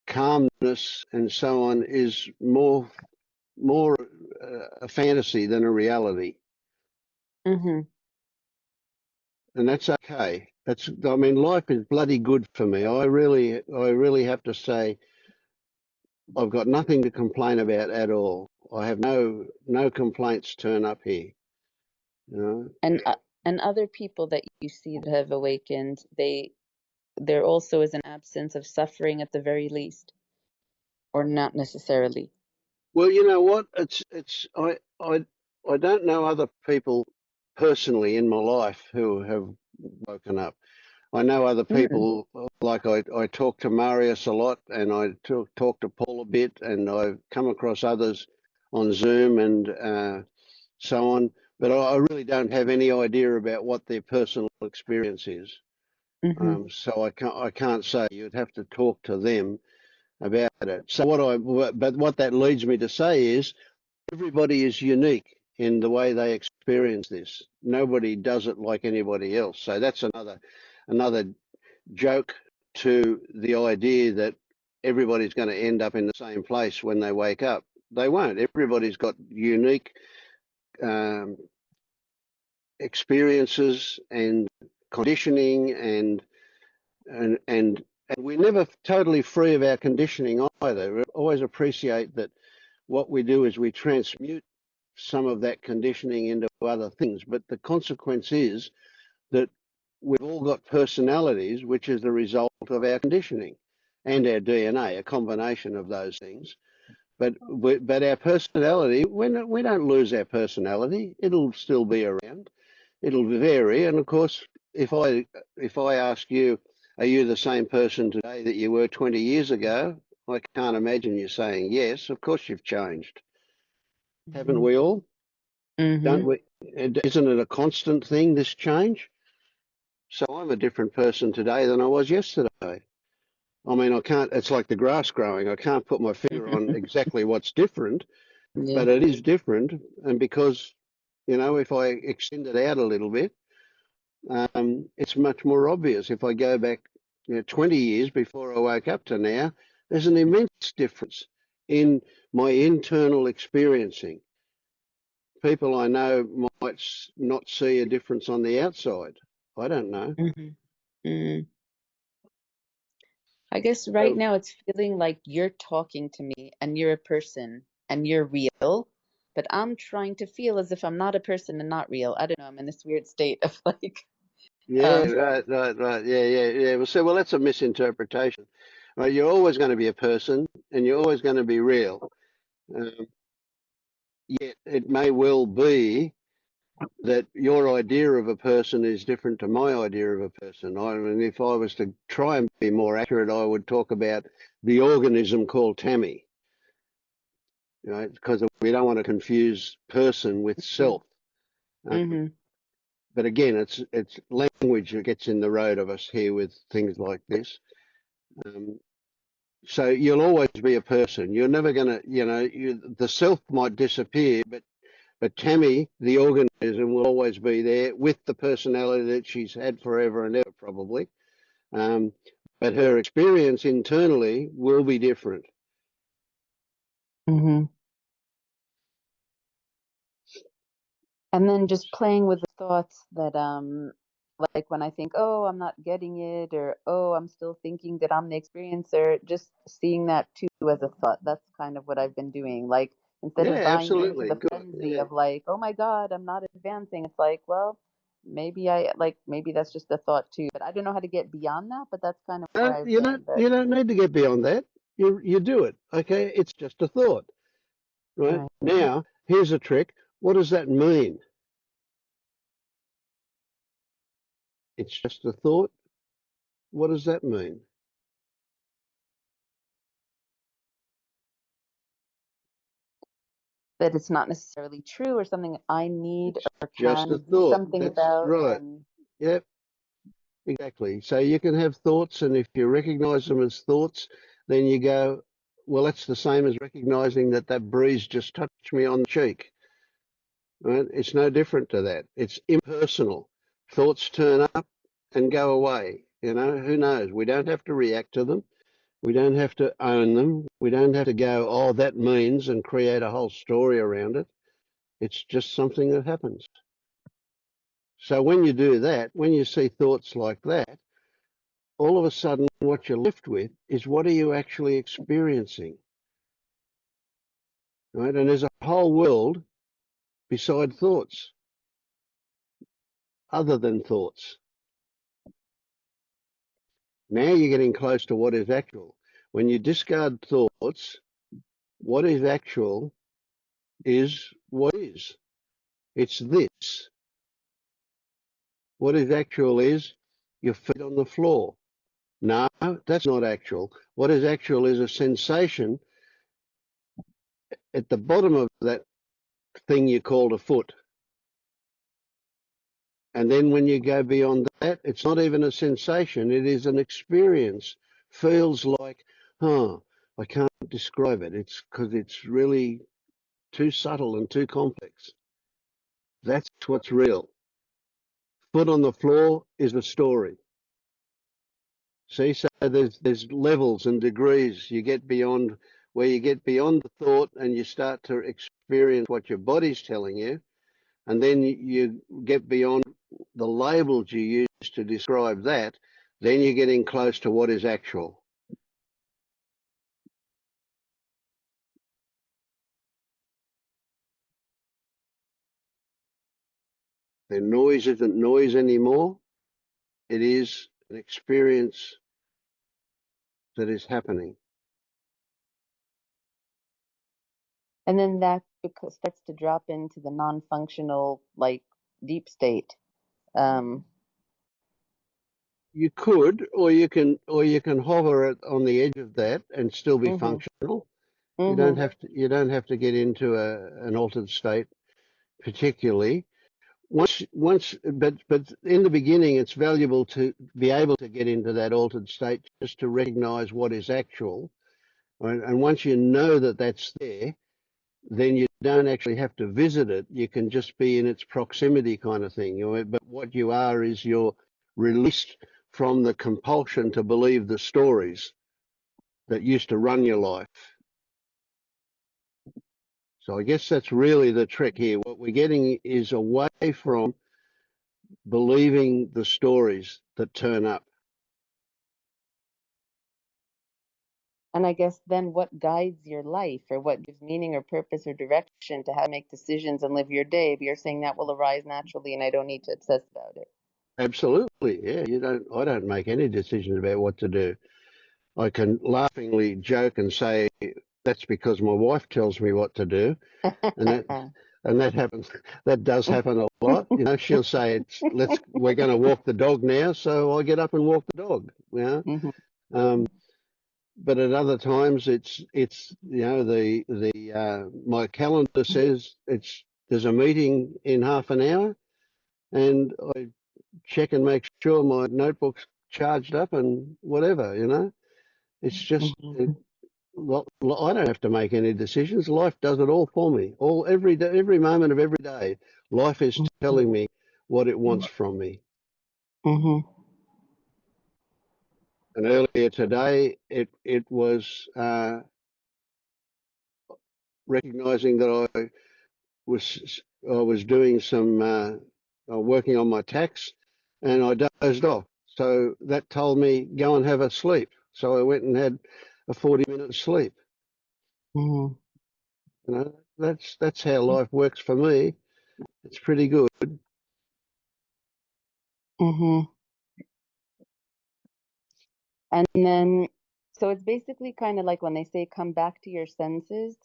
calmness and so on is more a fantasy than a reality, Hmm. and that's okay. That's I mean, life is bloody good for me. I really have to say I've got nothing to complain about at all. I have no complaints turn up here. You know. And other people that you see that have awakened, there also is an absence of suffering at the very least, or not necessarily. Well, you know what? I I don't know other people personally in my life who have woken up. I know other Mm, people, like I talk to Marius a lot, and I talk to Paul a bit, and I've come across others on Zoom and so on. But I really don't have any idea about what their personal experience is. mm-hmm, So I can't say. You'd have to talk to them about it. So but what that leads me to say is everybody is unique in the way they experience this. Nobody does it like anybody else. So that's another joke to the idea that everybody's going to end up in the same place when they wake up. They won't. Everybody's got unique um, experiences and conditioning, and we're never totally free of our conditioning either. We always appreciate that what we do is we transmute some of that conditioning into other things, but the consequence is that we've all got personalities, which is the result of our conditioning and our DNA, a combination of those things. But our personality, we don't lose our personality. It'll still be around. It'll vary, and of course, if I ask you, are you the same person today that you were 20 years ago? I can't imagine you saying yes. Of course, you've changed, haven't we all? mm-hmm. Don't we? Isn't it a constant thing, this change? So I'm a different person today than I was yesterday. I mean, I can't, it's like the grass growing. I can't put my finger on exactly what's different, Yeah. but it is different. And because, if I extend it out a little bit, it's much more obvious. If I go back, 20 years before I woke up to now, there's an immense difference in my internal experiencing. People I know might not see a difference on the outside. I don't know. Mm-hmm. Mm. I guess right So, now it's feeling like you're talking to me and you're a person and you're real, but I'm trying to feel as if I'm not a person and not real. I don't know. I'm in this weird state of like, yeah, um, right. Yeah. Well, that's a misinterpretation. Right, you're always going to be a person, and you're always going to be real. Um, Yet it may well be that your idea of a person is different to my idea of a person. I mean, if I was to try and be more accurate, I would talk about the organism called Tammy, right? Because we don't want to confuse person with self. Um, mm-hmm, but again, it's language that gets in the road of us here with things like this. Um, so you'll always be a person. You're never going to, the self might disappear, but Tammy, the organism, will always be there with the personality that she's had forever and ever, probably. Um, but her experience internally will be different. mm-hmm. And then just playing with the thoughts that, like when I think, oh, I'm not getting it, or oh, I'm still thinking that I'm the experiencer, just seeing that too as a thought. That's kind of what I've been doing. Like instead Yeah, of buying into absolutely. the Good. frenzy Yeah. of like, oh my God, I'm not advancing. It's like, well, maybe that's just a thought too. But I don't know how to get beyond that, but that's kind of where No, I've you been. don't. But You don't need to get beyond that. You do it. Okay, it's just a thought, right? right. Now, here's a trick. What does that mean? It's just a thought. What does that mean? That it's not necessarily true or something I need It's or just a can do thought. something That's about. right. And Yep, exactly. So you can have thoughts, and if you recognize them as thoughts, then you go, well, that's the same as recognizing that that breeze just touched me on the cheek. Right? It's no different to that. It's impersonal. Thoughts turn up and go away. Who knows? We don't have to react to them. We don't have to own them. We don't have to go, oh, that means, and create a whole story around it. It's just something that happens. So when you do that, when you see thoughts like that, all of a sudden what you're left with is what are you actually experiencing? Right? And there's a whole world beside thoughts, other than thoughts. Now you're getting close to what is actual. When you discard thoughts, what is actual is what is. It's this. What is actual is your feet on the floor. No, that's not actual. What is actual is a sensation at the bottom of that thing you called a foot. And then when you go beyond that, it's not even a sensation, it is an experience. Feels like, I can't describe it. It's because it's really too subtle and too complex. That's what's real. Foot on the floor is a story. See, so there's levels and degrees. You get beyond where you get beyond the thought and you start to experience what your body's telling you, and then you get beyond the labels you use to describe that. Then you're getting close to what is actual. The noise isn't noise anymore. It is an experience that is happening. And then that starts to drop into the non-functional, like deep state. You could, or you can hover it on the edge of that and still be Mhm. functional. Mhm. You don't have to get into an altered state particularly. But in the beginning, it's valuable to be able to get into that altered state just to recognize what is actual. And once you know that that's there, then you don't actually have to visit it. You can just be in its proximity kind of thing. But what you are is you're released from the compulsion to believe the stories that used to run your life. So I guess that's really the trick here. What we're getting is away from believing the stories that turn up. And I guess then what guides your life, or what gives meaning or purpose or direction to how to make decisions and live your day? But you're saying that will arise naturally and I don't need to obsess about it. Absolutely, yeah. I don't make any decisions about what to do. I can laughingly joke and say that's because my wife tells me what to do, and that happens. That does happen a lot. She'll say we're going to walk the dog now, so I get up and walk the dog. Mhm. Um, but at other times it's the my calendar says there's a meeting in half an hour, and I check and make sure my notebook's charged up and whatever. It's just Mhm. well, I don't have to make any decisions. Life does it all for me. Every day, every moment of every day, life is telling me what it wants from me. Mhm. And earlier today, it was recognizing that I was doing some working on my tax, and I dozed off. So that told me go and have a sleep. So I went and had a 40-minute sleep. Mhm. That's how life works for me. It's pretty good. Mhm. And then, so it's basically kind of like when they say come back to your senses.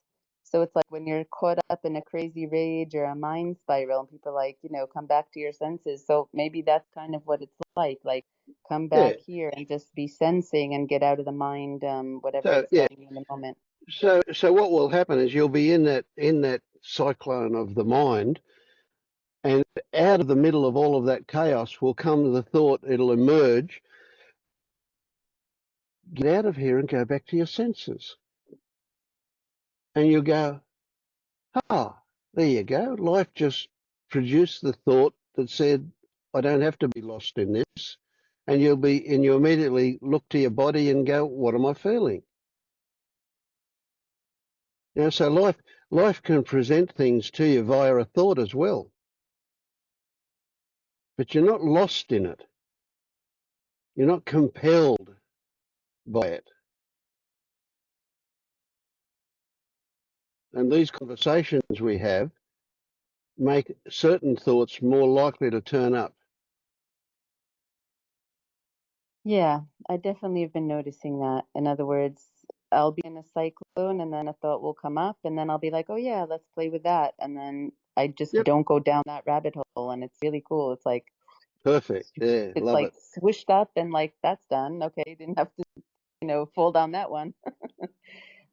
So it's like when you're caught up in a crazy rage or a mind spiral, and people are like, come back to your senses. So maybe that's kind of what it's like come Yeah. back here and just be sensing and get out of the mind, whatever So it's yeah. telling you in the moment. So what will happen is you'll be in that cyclone of the mind, and out of the middle of all of that chaos will come the thought. It'll emerge. Get out of here and go back to your senses. And you'll go, there you go. Life just produced the thought that said, I don't have to be lost in this. And you immediately look to your body and go, what am I feeling? So life can present things to you via a thought as well, but you're not lost in it. You're not compelled by it. And these conversations we have make certain thoughts more likely to turn up. Yeah, I definitely have been noticing that. In other words, I'll be in a cyclone, and then a thought will come up, and then I'll be like, oh yeah, let's play with that, and then I just Yep. don't go down that rabbit hole, and it's really cool. It's like Perfect. Yeah. it's Love like it. swished up and like that's done. Okay, didn't have to, fall down that one.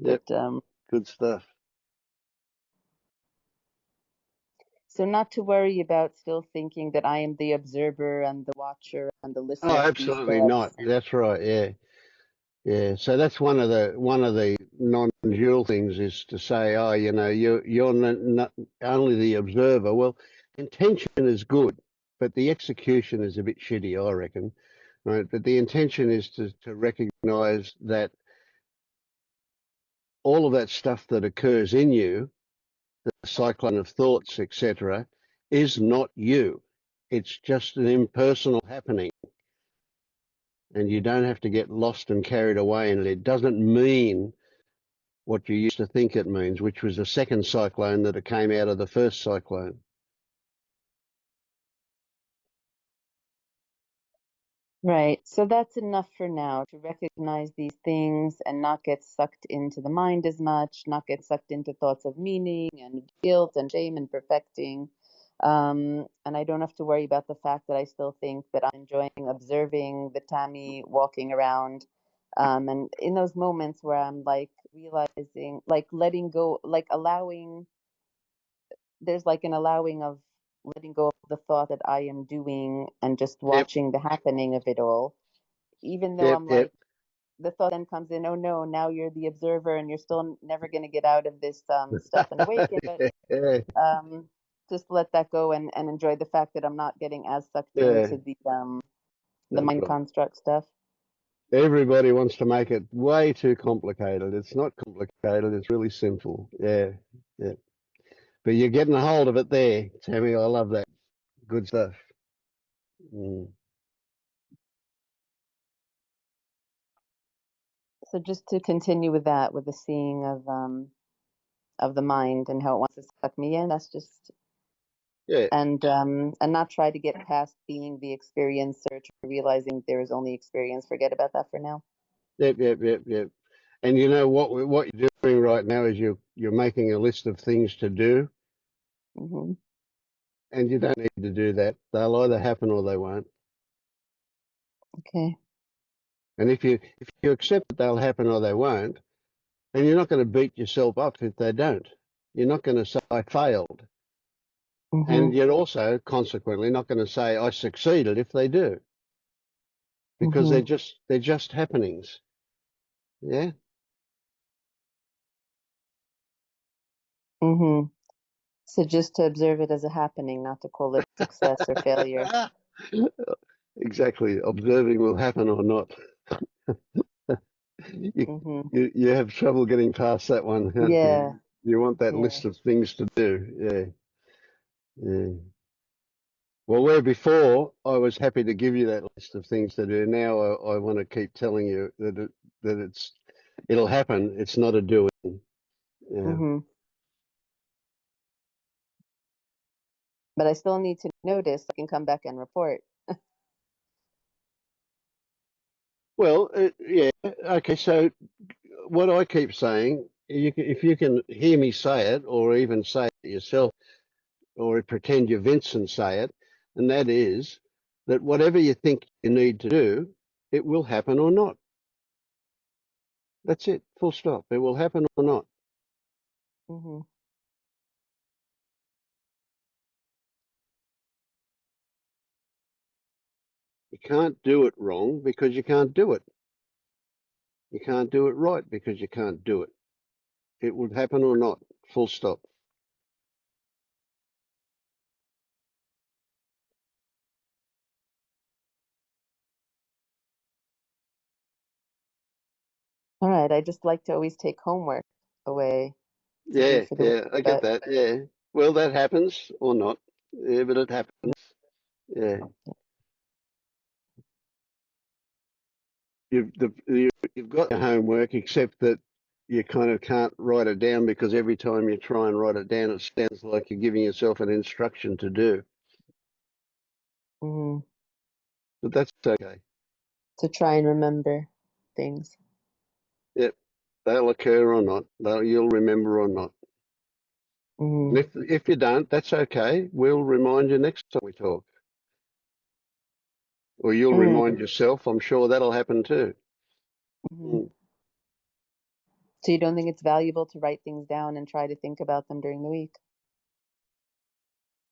But Yep. Good stuff. so not to worry about still thinking that I am the observer and the watcher and the Oh, listener to these absolutely not. thoughts. That's right. Yeah. Yeah. So that's one of the non-dual things is to say, oh, you're not only the observer. Well, intention is good, but the execution is a bit shitty, I reckon. Right. But the intention is to recognize that all of that stuff that occurs in you, the cyclone of thoughts, etc., is not you. It's just an impersonal happening. And you don't have to get lost and carried away in it. It doesn't mean what you used to think it means, which was a second cyclone that came out of the first cyclone. Right. So that's enough for now to recognize these things and not get sucked into the mind as much, not get sucked into thoughts of meaning and guilt and shame and perfecting. And I don't have to worry about the fact that I still think that I'm enjoying observing the Tammy walking around. And in those moments where I'm like realizing, like letting go, like allowing, there's like an allowing of letting go of the thought that I am doing and just Yep, watching the happening of it all, even though yep, I'm yep. like, the thought then comes in, oh no, now you're the observer and you're still never going to get out of this stuff and awaken. But yeah, um, just let that go and enjoy the fact that I'm not getting as sucked yeah, into the that's mind right. construct stuff. Everybody wants to make it way too complicated. It's not complicated. It's really simple. Yeah, yeah. But you're getting a hold of it there, Tammy. I love that. Good stuff. Mm. So just to continue with that, with the seeing of the mind and how it wants to suck me in, that's just Yeah, and not try to get past being the experiencer to realizing there is only experience. Forget about that for now. yep, yep, yep, yep. And you know what you're doing right now is you're making a list of things to do, Hmm. and you don't need to do that. They'll either happen or they won't. Okay. And if you accept that they'll happen or they won't, then you're not going to beat yourself up if they don't. You're not going to say I failed, Hmm. and you're also consequently not going to say I succeeded if they do, because Hmm. they're just happenings. Yeah. Hmm. So just to observe it as a happening, not to call it success or failure. Exactly. Observing will happen or not. You, Hmm. you have trouble getting past that one, don't you? Yeah. You want that Yeah. list of things to do. Yeah. Yeah. Well, where before I was happy to give you that list of things to do, now I want to keep telling you that it'll happen. It's not a doing. Yeah. Hmm. But I still need to notice so I can come back and report. Well, yeah. Okay. So what I keep saying, if you can hear me say it, or even say it yourself, or pretend you're Vince and say it, and that is that whatever you think you need to do, it will happen or not. That's it. Full stop. It will happen or not. Hmm. You can't do it wrong because you can't do it. You can't do it right because you can't do it. It would happen or not. Full stop. All right. I just like to always take homework away to do Yeah, for the week. yeah, I get But that. Yeah. Well, that happens or not. Yeah, but it happens. Yeah. You've got your homework, except that you kind of can't write it down because every time you try and write it down, it sounds like you're giving yourself an instruction to do. mhm, But that's okay. to try and remember things. Yep. They'll occur or not. You'll remember or not. And Mm-hmm. if you don't, that's okay. We'll remind you next time we talk. Or you'll remind yourself. I'm sure that'll happen too. Mm-hmm. Mm. So you don't think it's valuable to write things down and try to think about them during the week?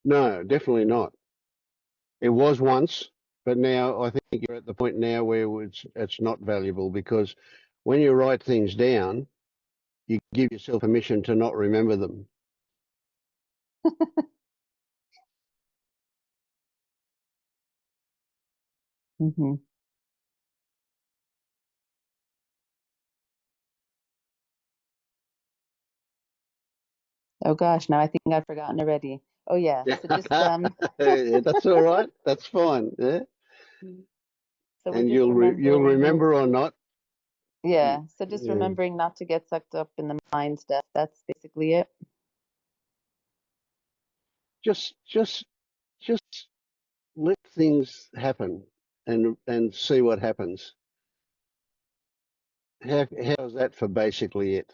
No, definitely not. It was once, but now I think you're at the point now where it's not valuable because when you write things down, you give yourself permission to not remember them. Mm-hmm. Oh gosh, now I think I've forgotten already. Oh yeah. So just Yeah, that's all right. That's fine. Yeah, so we're and just you'll remembering. remember or not. Yeah. So just Yeah, remembering not to get sucked up in the mind stuff. That's basically it. just just just let things happen and see what happens. How's that for basically it?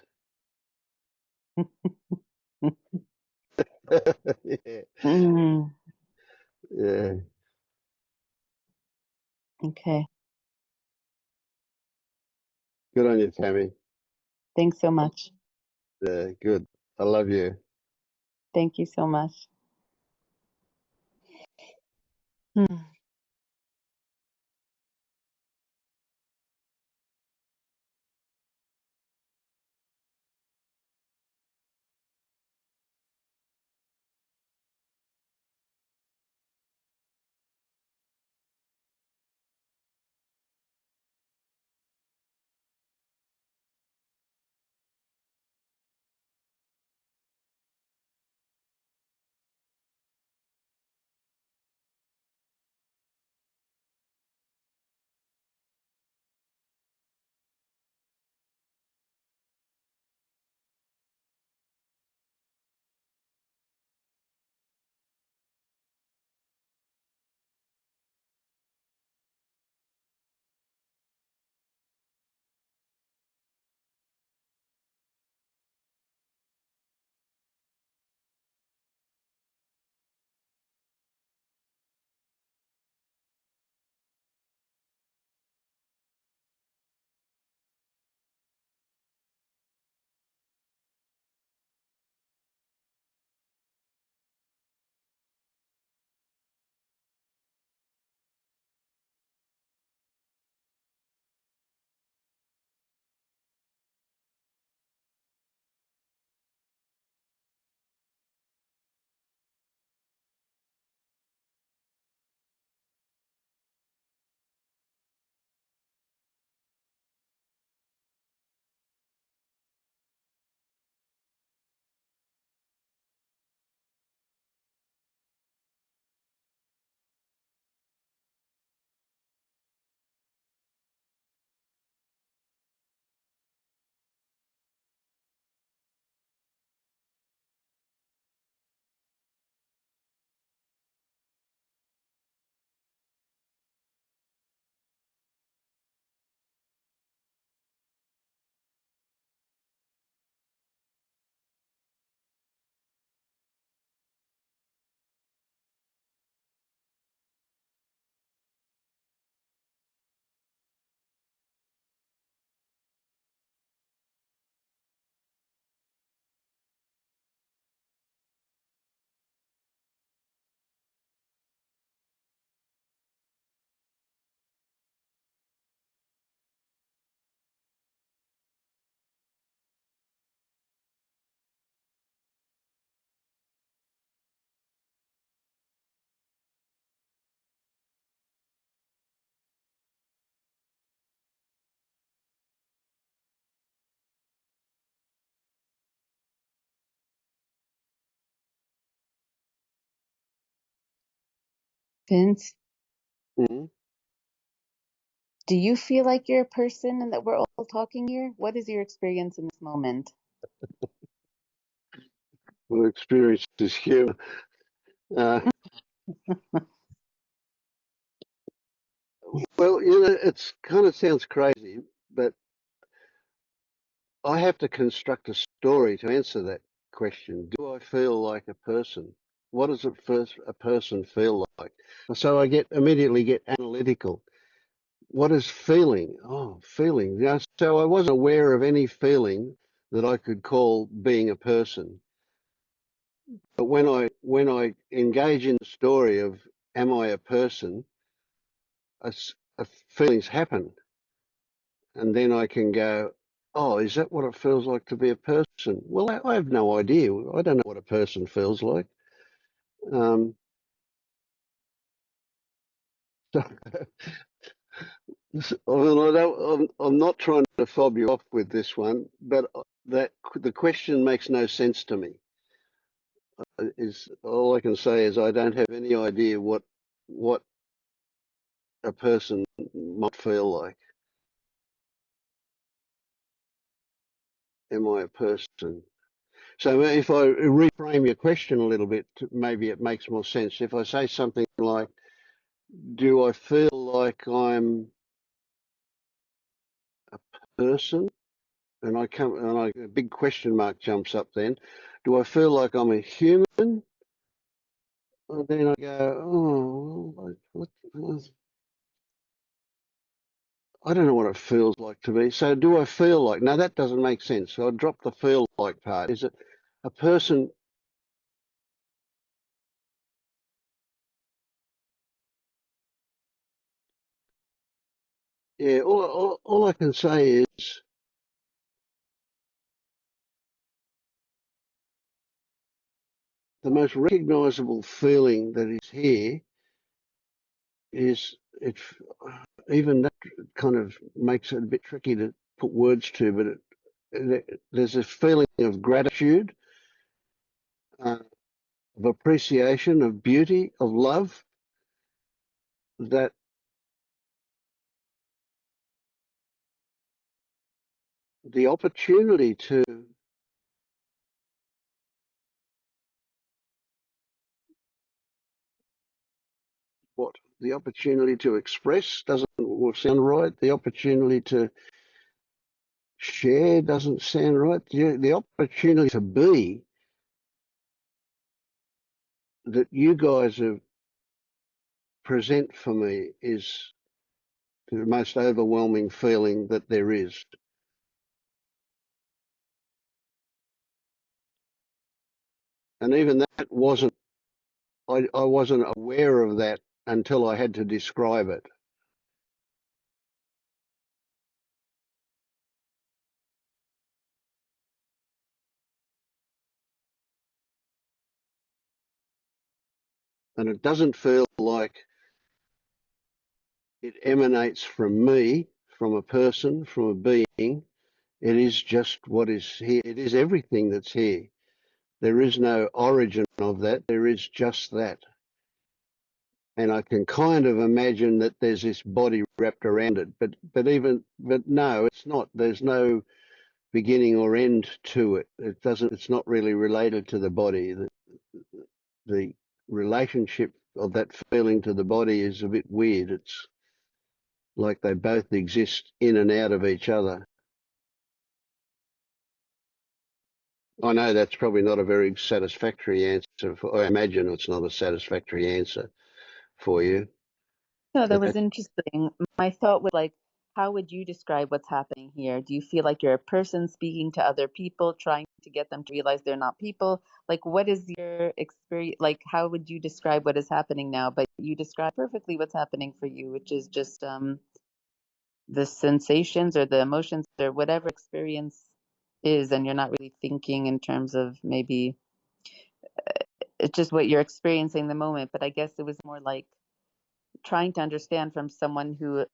Yeah, Mm, yeah. okay. Good on you, Tammy. Thanks so much. Yeah, good. I love you. Thank you so much. Hmm. Vince, Mhm. do you feel like you're a person and that we're all talking here? What is your experience in this moment? Well, experience is human. Uh, well, it's kind of sounds crazy, but I have to construct a story to answer that question. Do I feel like a person? What does a person feel like? So I immediately get analytical. What is feeling? Oh, feeling. Yeah, so I wasn't aware of any feeling that I could call being a person. But when I engage in the story of am I a person, feelings happen, and then I can go, oh, is that what it feels like to be a person? Well, I have no idea. I don't know what a person feels like. Um, so, I mean, I'm not trying to fob you off with this one, but that the question makes no sense to me. Is all I can say is I don't have any idea what a person might feel like. Am I a person? So if I reframe your question a little bit, maybe it makes more sense. If I say something like, do I feel like I'm a person? And a big question mark jumps up then. Do I feel like I'm a human? And then I go, oh, I don't know what it feels like to be. So do I feel like, no, that doesn't make sense. So I drop the feel like part. Is it a person? Yeah, all I can say is the most recognizable feeling that is here is it. Even that kind of makes it a bit tricky to put words to, but there's a feeling of gratitude, uh, of appreciation, of beauty, of love, that the opportunity to what the opportunity to express doesn't sound right. The opportunity to share doesn't sound right. The opportunity to be that you guys have present for me is the most overwhelming feeling that there is. And even that I wasn't aware of that until I had to describe it. And it doesn't feel like it emanates from me, from a person, from a being. It is just what is here. It is everything that's here. There is no origin of that. There is just that. And I can kind of imagine that there's this body wrapped around it, but no, it's not. There's no beginning or end to it. It's not really related to the body. The relationship of that feeling to the body is a bit weird. It's like they both exist in and out of each other. I know that's probably not a very satisfactory answer. I imagine it's not a satisfactory answer for you. No, that But was interesting. My thought was like, how would you describe what's happening here? Do you feel like you're a person speaking to other people, trying to get them to realize they're not people? Like, what is your experience? Like, how would you describe what is happening now? But you describe perfectly what's happening for you, which is just the sensations or the emotions or whatever experience is, and you're not really thinking in terms of maybe it's just what you're experiencing the moment. But I guess it was more like trying to understand from someone who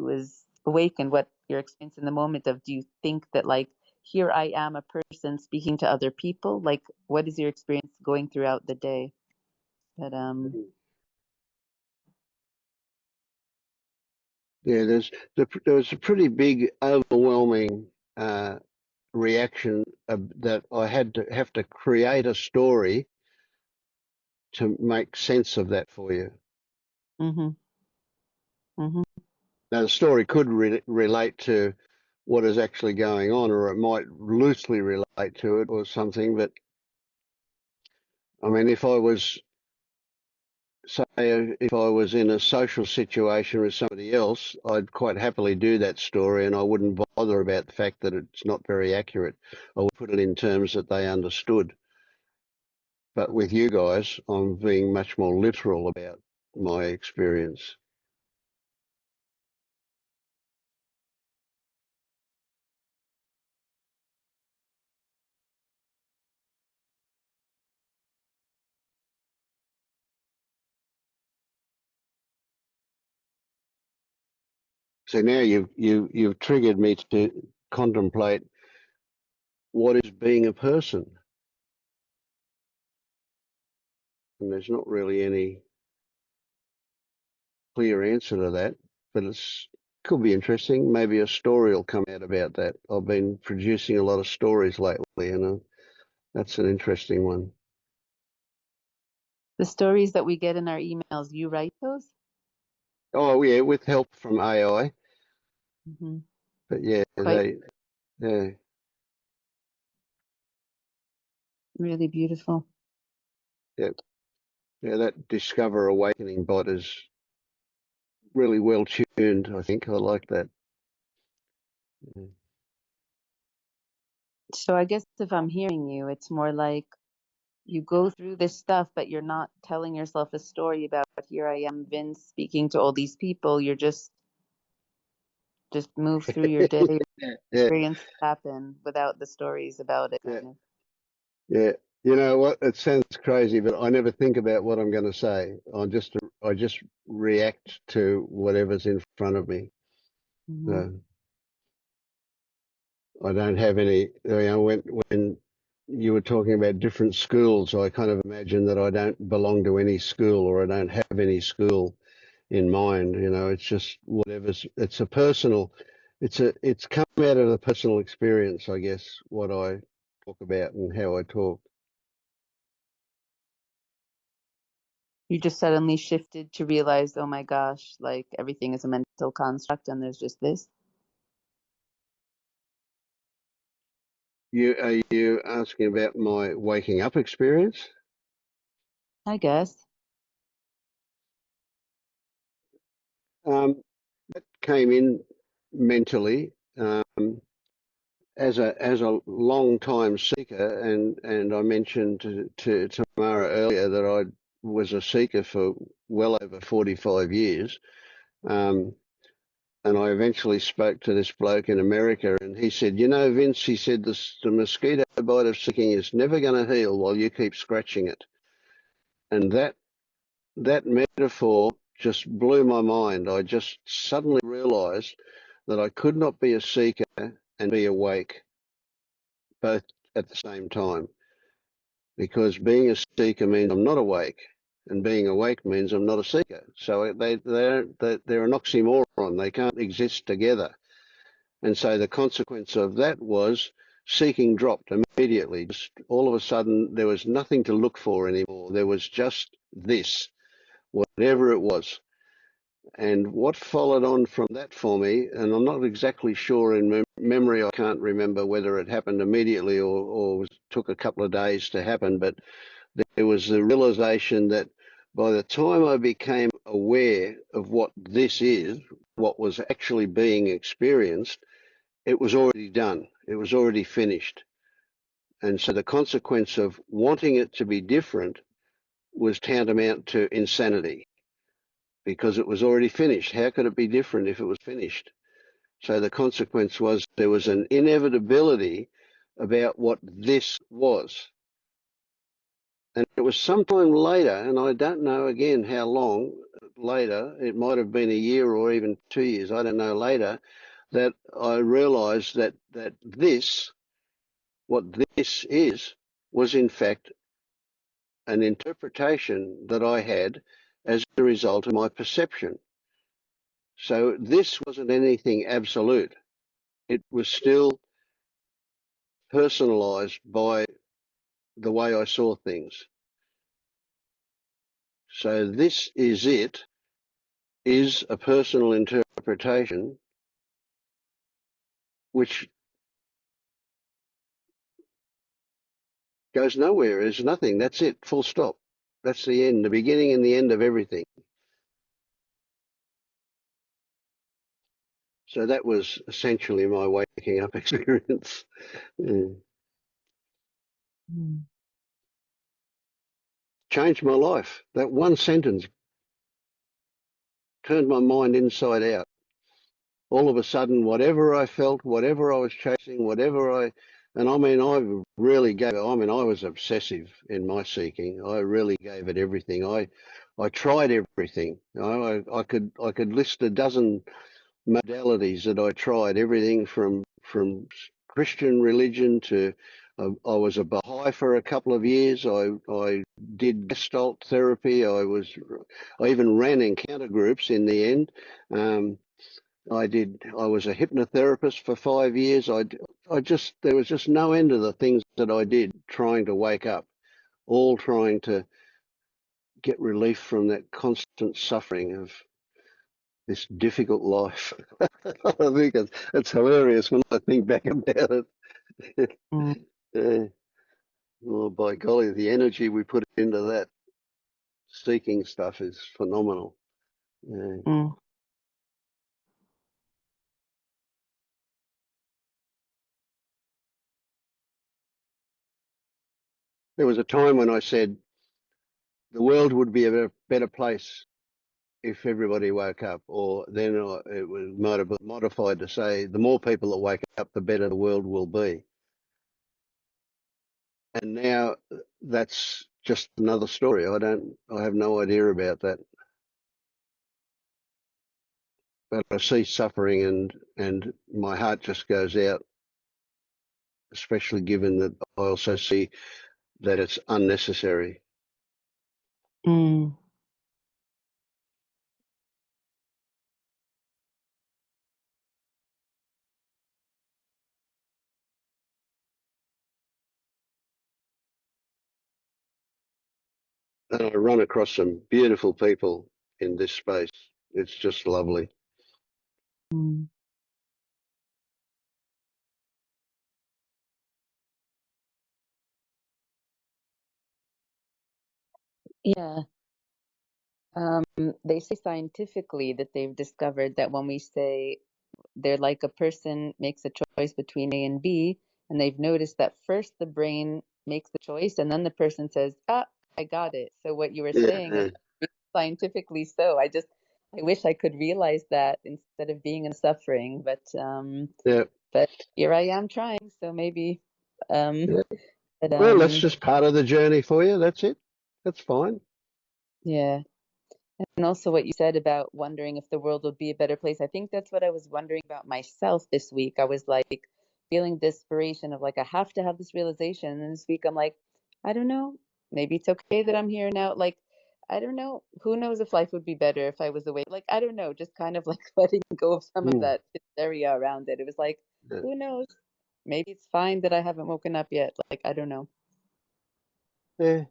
is awakened what you're experiencing in the moment of, do you think that like here I am a person speaking to other people, like what is your experience going throughout the day? But yeah, there was a pretty big overwhelming reaction that I had to have to create a story to make sense of that for you. mhm, mhm, Now, the story could relate to what is actually going on, or it might loosely relate to it or something. But I mean, if I was, say, if I was in a social situation with somebody else, I'd quite happily do that story, and I wouldn't bother about the fact that it's not very accurate. I would put it in terms that they understood. But with you guys, I'm being much more literal about my experience. So now you've triggered me to contemplate what is being a person, and there's not really any clear answer to that, but it's could be interesting. Maybe a story will come out about that. I've been producing a lot of stories lately, and that's an interesting one. The stories that we get in our emails, you write those? Oh yeah, with help from AI, Mm-hmm. but yeah, Quite yeah, really beautiful. yeah, yeah. That Discover Awakening bot is really well tuned. I think I like that. Yeah. So I guess if I'm hearing you, it's more like you go through this stuff, but you're not telling yourself a story about here I am, Vince, speaking to all these people. You're just move through your day, Yeah, experience happen without the stories about it, yeah, kind of. yeah. You know what? It sounds crazy, but I never think about what I'm going to say. I just react to whatever's in front of me. Mm-hmm. So I don't have any. When you were talking about different schools, I kind of imagine that I don't belong to any school, or I don't have any school in mind. You know, it's just whatever's. It's a personal. It's come out of the personal experience, I guess. What I talk about and how I talk. You just suddenly shifted to realize, oh my gosh, like everything is a mental construct and there's just this. Are you asking about my waking up experience? I guess. Um, that came in mentally. As a long time seeker, and I mentioned to Tamara earlier that I was a seeker for well over 45 years. Um, and I eventually spoke to this bloke in America, and he said, "You know, Vince," he said, "the mosquito bite of seeking is never going to heal while you keep scratching it." And that metaphor just blew my mind. I just suddenly realized that I could not be a seeker and be awake both at the same time, because being a seeker means I'm not awake, and being awake means I'm not a seeker. So they're an oxymoron. They can't exist together. And so the consequence of that was seeking dropped immediately. Just all of a sudden, there was nothing to look for anymore. There was just this, whatever it was. And what followed on from that for me, and I'm not exactly sure in memory, I can't remember whether it happened immediately or took a couple of days to happen, but there was the realization that by the time I became aware of what this is, what was actually being experienced, it was already done. It was already finished. And so the consequence of wanting it to be different was tantamount to insanity, because it was already finished. How could it be different if it was finished? So the consequence was there was an inevitability about what this was. And it was sometime later, and I don't know again how long later, it might have been a year or even 2 years, I don't know, later, that I realized that what this is, was in fact an interpretation that I had as a result of my perception. So this wasn't anything absolute. It was still personalized by the way I saw things. So this is it, is a personal interpretation which goes nowhere. There's nothing. That's it. Full stop. That's the end, the beginning and the end of everything. So that was essentially my waking up experience. Yeah. Mm. Changed my life. That one sentence turned my mind inside out. All of a sudden, whatever I felt, whatever I was chasing, and I mean, I was obsessive in my seeking. I really gave it everything. I tried everything. I could list a dozen modalities that I tried, everything from Christian religion to I was a Baha'i for a couple of years. I did Gestalt therapy. I even ran encounter groups in the end. Um, I was a hypnotherapist for 5 years. There was just no end to the things that I did trying to wake up, all trying to get relief from that constant suffering of this difficult life. I think it's hilarious when I think back about it. Mm. Yeah. Oh, by golly, the energy we put into that seeking stuff is phenomenal. Yeah. Mm. There was a time when I said the world would be a better place if everybody woke up, or then it was modified to say the more people that wake up, the better the world will be. And now that's just another story. I have no idea about that. But I see suffering and my heart just goes out, especially given that I also see that it's unnecessary. Mm. And I run across some beautiful people in this space. It's just lovely. Mm. Yeah. Um, they say scientifically that they've discovered that when we say they're like a person makes a choice between A and B, and they've noticed that first the brain makes the choice, and then the person says, "Ah, I got it." So what you were saying is Yeah, scientifically so. I wish I could realize that instead of being in suffering, yeah, but here I am trying. So maybe, um, yeah. but Well, that's just part of the journey for you. That's it. That's fine. yeah. And also what you said about wondering if the world would be a better place. I think that's what I was wondering about myself this week. I was like feeling desperation of like, I have to have this realization. And this week I'm like, I don't know. Maybe it's okay that I'm here now. Like, I don't know. Who knows if life would be better if I was away? Like, I don't know. Just kind of like letting go of some of Mm, that hysteria around it. It was like, yeah. who knows? Maybe it's fine that I haven't woken up yet. Like, I don't know. Yeah.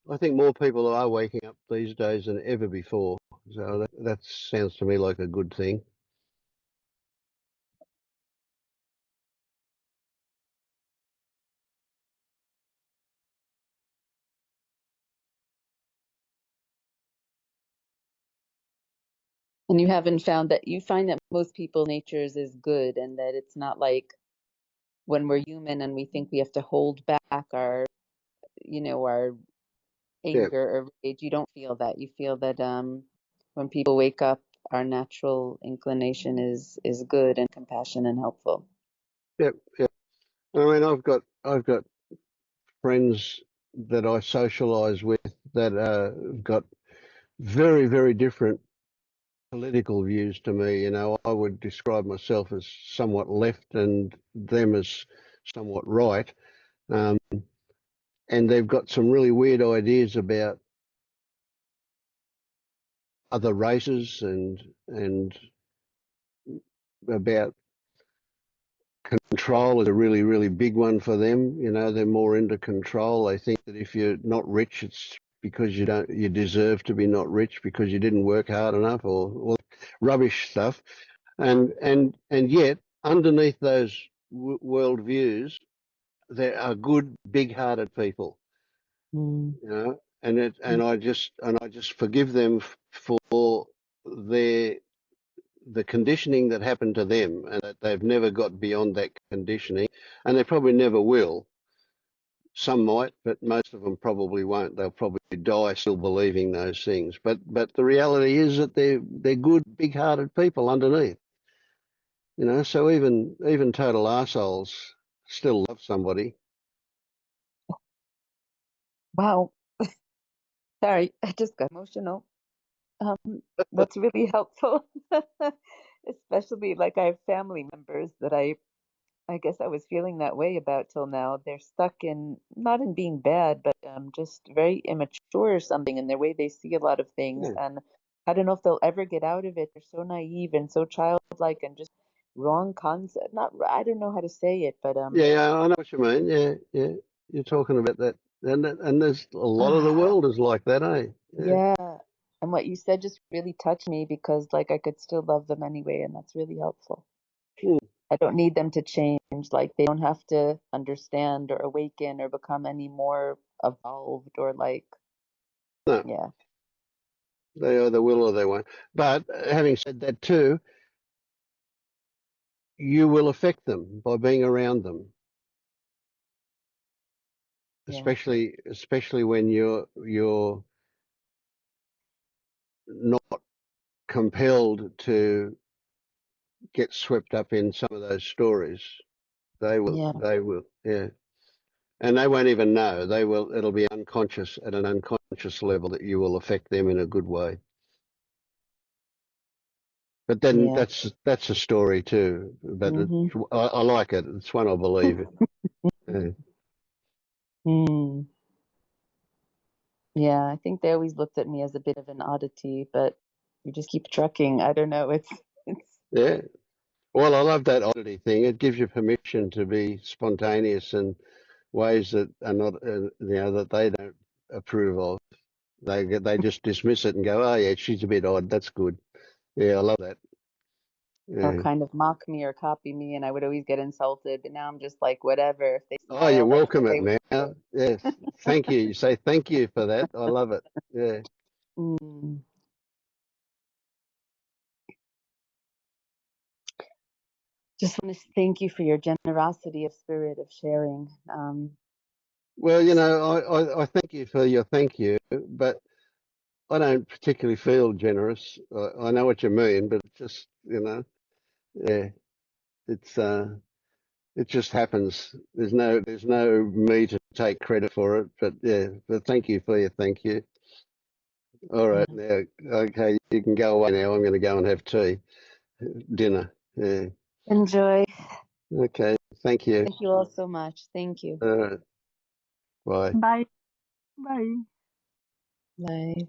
I think more people are waking up these days than ever before. So that sounds to me like a good thing. And you haven't found that you find that most people natures is good and that it's not like when we're human and we think we have to hold back our Yeah, anger or rage. You don't feel that. You feel that when people wake up, our natural inclination is good and compassion and helpful. yeah, yeah. I mean, I've got friends that I socialise with that have got very, very different political views to me. You know, I would describe myself as somewhat left and them as somewhat right. Um, and they've got some really weird ideas about other races and about control is a really, really big one for them. You know, they're more into control. They think that if you're not rich, it's because you deserve to be not rich because you didn't work hard enough or rubbish stuff. And yet underneath those worldviews, there are good, big-hearted people, Mm. you know, and I just forgive them for their the conditioning that happened to them, and that they've never got beyond that conditioning, and they probably never will. Some might, but most of them probably won't. They'll probably die still believing those things. But the reality is that they're good, big-hearted people underneath. You know, so even total assholes still love somebody. Wow. Sorry, I just got emotional. That's really helpful. Especially like I have family members that I guess I was feeling that way about till now. They're stuck in, not in being bad, but just very immature or something in their way they see a lot of things. Yeah, And I don't know if they'll ever get out of it. They're so naive and so childlike and just wrong concept. Not, I don't know how to say it, but yeah, I know what you mean. Yeah, yeah, you're talking about that, and there's a lot of the world is like that, eh? Yeah. yeah. And what you said just really touched me because like I could still love them anyway, and that's really helpful. Hmm. I don't need them to change. Like they don't have to understand or awaken or become any more evolved or like, No, yeah, they either will or they won't. But having said that too, you will affect them by being around them, yeah, especially when you're not compelled to get swept up in some of those stories. yeah, They will, yeah. And they won't even know. They will, it'll be unconscious at an unconscious level that you will affect them in a good way. But then yeah. that's a story too. But Mm-hmm. I like it. It's one I believe in. Yeah. Mm. Yeah, I think they always looked at me as a bit of an oddity, but you just keep trucking. I don't know. It's Yeah. Well, I love that oddity thing. It gives you permission to be spontaneous in ways that are not, that they don't approve of. They just dismiss it and go, oh yeah, she's a bit odd. That's good. Yeah, I love that. they'll Yeah. kind of mock me or copy me, and I would always get insulted. But now I'm just like, whatever. If they Oh, you smile, that's welcome it okay with now. Yes. Thank you. You say thank you for that. I love it. Yeah. me. Mm. Just want to thank you for your generosity of spirit of sharing. Well, I thank you for your thank you, but I don't particularly feel generous. I know what you mean, but it's just, yeah, it's it just happens. There's no me to take credit for it, but yeah, but thank you for your thank you. All Yeah. right, now, okay, you can go away now. I'm going to go and have dinner. Yeah. Enjoy. Okay, thank you. Thank you all so much. Thank you. All right, bye. Bye. Bye. Bye.